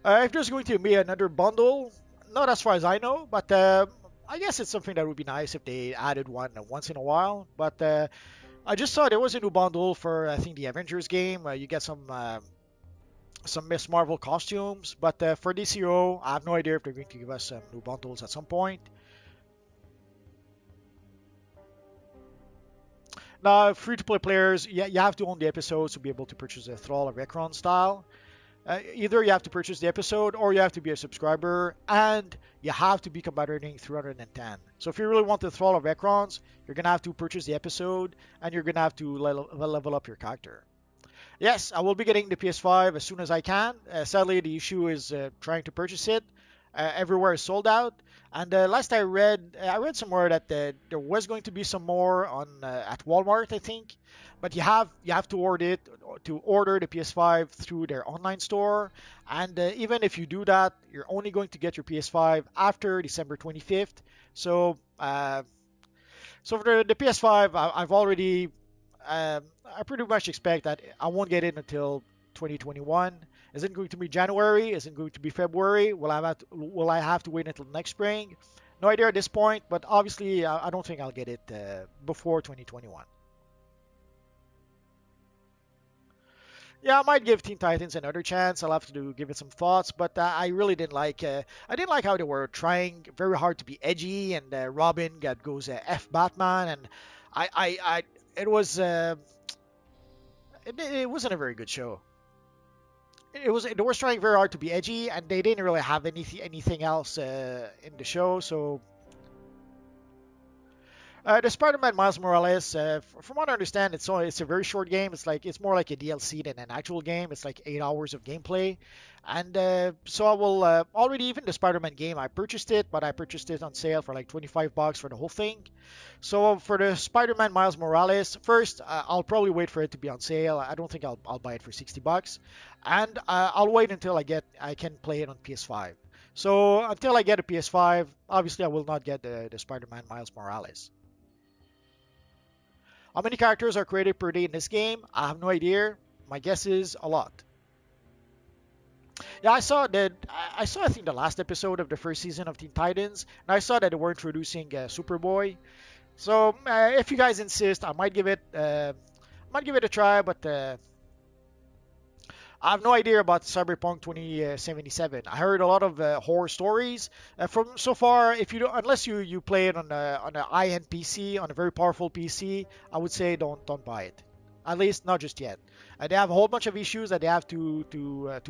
If there's going to be another bundle, not as far as I know, but I guess it's something that would be nice if they added one once in a while. But I just saw there was a new bundle for I think the Avengers game. You get some Miss Marvel costumes, but for DCO, I have no idea if they're going to give us some new bundles at some point. Now, free-to-play players, you have to own the episodes to be able to purchase a Thrall of Ekron style. Either you have to purchase the episode or you have to be a subscriber, and you have to be combat rating 310. So if you really want the Thrall of Ekrons, you're gonna have to purchase the episode, and you're gonna have to level up your character. Yes, I will be getting the PS5 as soon as I can. Sadly, the issue is trying to purchase it. Everywhere is sold out. And last I read somewhere that there was going to be some more on at Walmart, I think. But you have to order the PS5 through their online store. And even if you do that, you're only going to get your PS5 after December 25th. So so for the PS5, I've already I pretty much expect that I won't get it until 2021. Is it going to be January? Is it going to be February? Will I have to wait until next spring? No idea at this point, but obviously I don't think I'll get it before 2021. Yeah, I might give Teen Titans another chance. I'll have to give it some thoughts, but I really didn't like. I didn't like how they were trying very hard to be edgy, and Robin goes F Batman, and I it was it wasn't a very good show. It was they were trying very hard to be edgy, and they didn't really have anything else in the show. So the Spider-Man Miles Morales, from what I understand, it's a very short game. It's more like a DLC than an actual game. It's like 8 hours of gameplay, and so I will already even the Spider-Man game. I purchased it, but I purchased it on sale for like $25 for the whole thing. So for the Spider-Man Miles Morales, first I'll probably wait for it to be on sale. I don't think I'll buy it for $60, and I'll wait until I can play it on PS5. So until I get a PS5, obviously I will not get the Spider-Man Miles Morales. How many characters are created per day in this game? I have no idea. My guess is a lot. Yeah, I saw I think the last episode of the first season of Teen Titans, and I saw that they were introducing Superboy. So if you guys insist, I might give it a try, but I have no idea about Cyberpunk 2077. I heard a lot of horror stories from so far. If you don't, unless you play it on a high-end PC, on a very powerful PC, I would say don't buy it. At least not just yet. They have a whole bunch of issues that they have to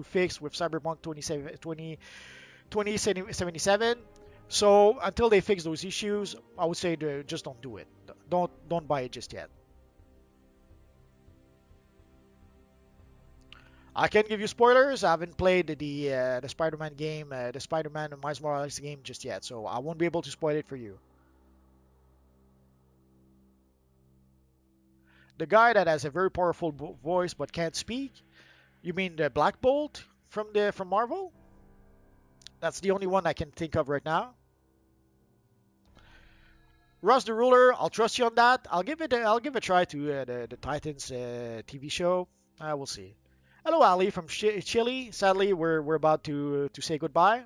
fix with Cyberpunk 2077. So until they fix those issues, I would say just don't do it. Don't buy it just yet. I can give you spoilers. I haven't played the Spider-Man game, the Spider-Man and Miles Morales game just yet, so I won't be able to spoil it for you. The guy that has a very powerful voice but can't speak. You mean the Black Bolt from Marvel? That's the only one I can think of right now. Russ the Ruler, I'll trust you on that. I'll give a try to the Titans TV show. We'll see. Hello, Ali from Chile. Sadly, we're about to say goodbye.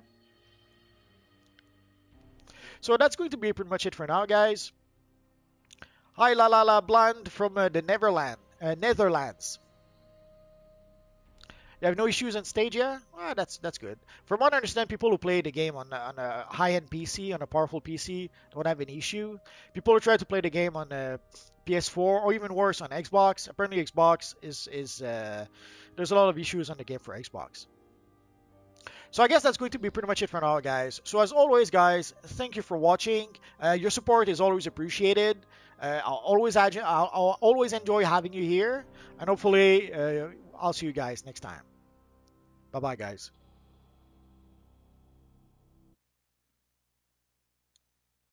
So that's going to be pretty much it for now, guys. Hi, La La La Bland from the Netherlands. You have no issues on Stadia? Ah, that's good. From what I understand, people who play the game on a high-end PC, on a powerful PC, don't have any issue. People who try to play the game on a PS4 or even worse on Xbox, apparently Xbox is there's a lot of issues on the game for Xbox. So I guess that's going to be pretty much it for now, guys. So as always, guys, thank you for watching. Your support is always appreciated. I'll always enjoy having you here, and hopefully I'll see you guys next time. Bye bye, guys.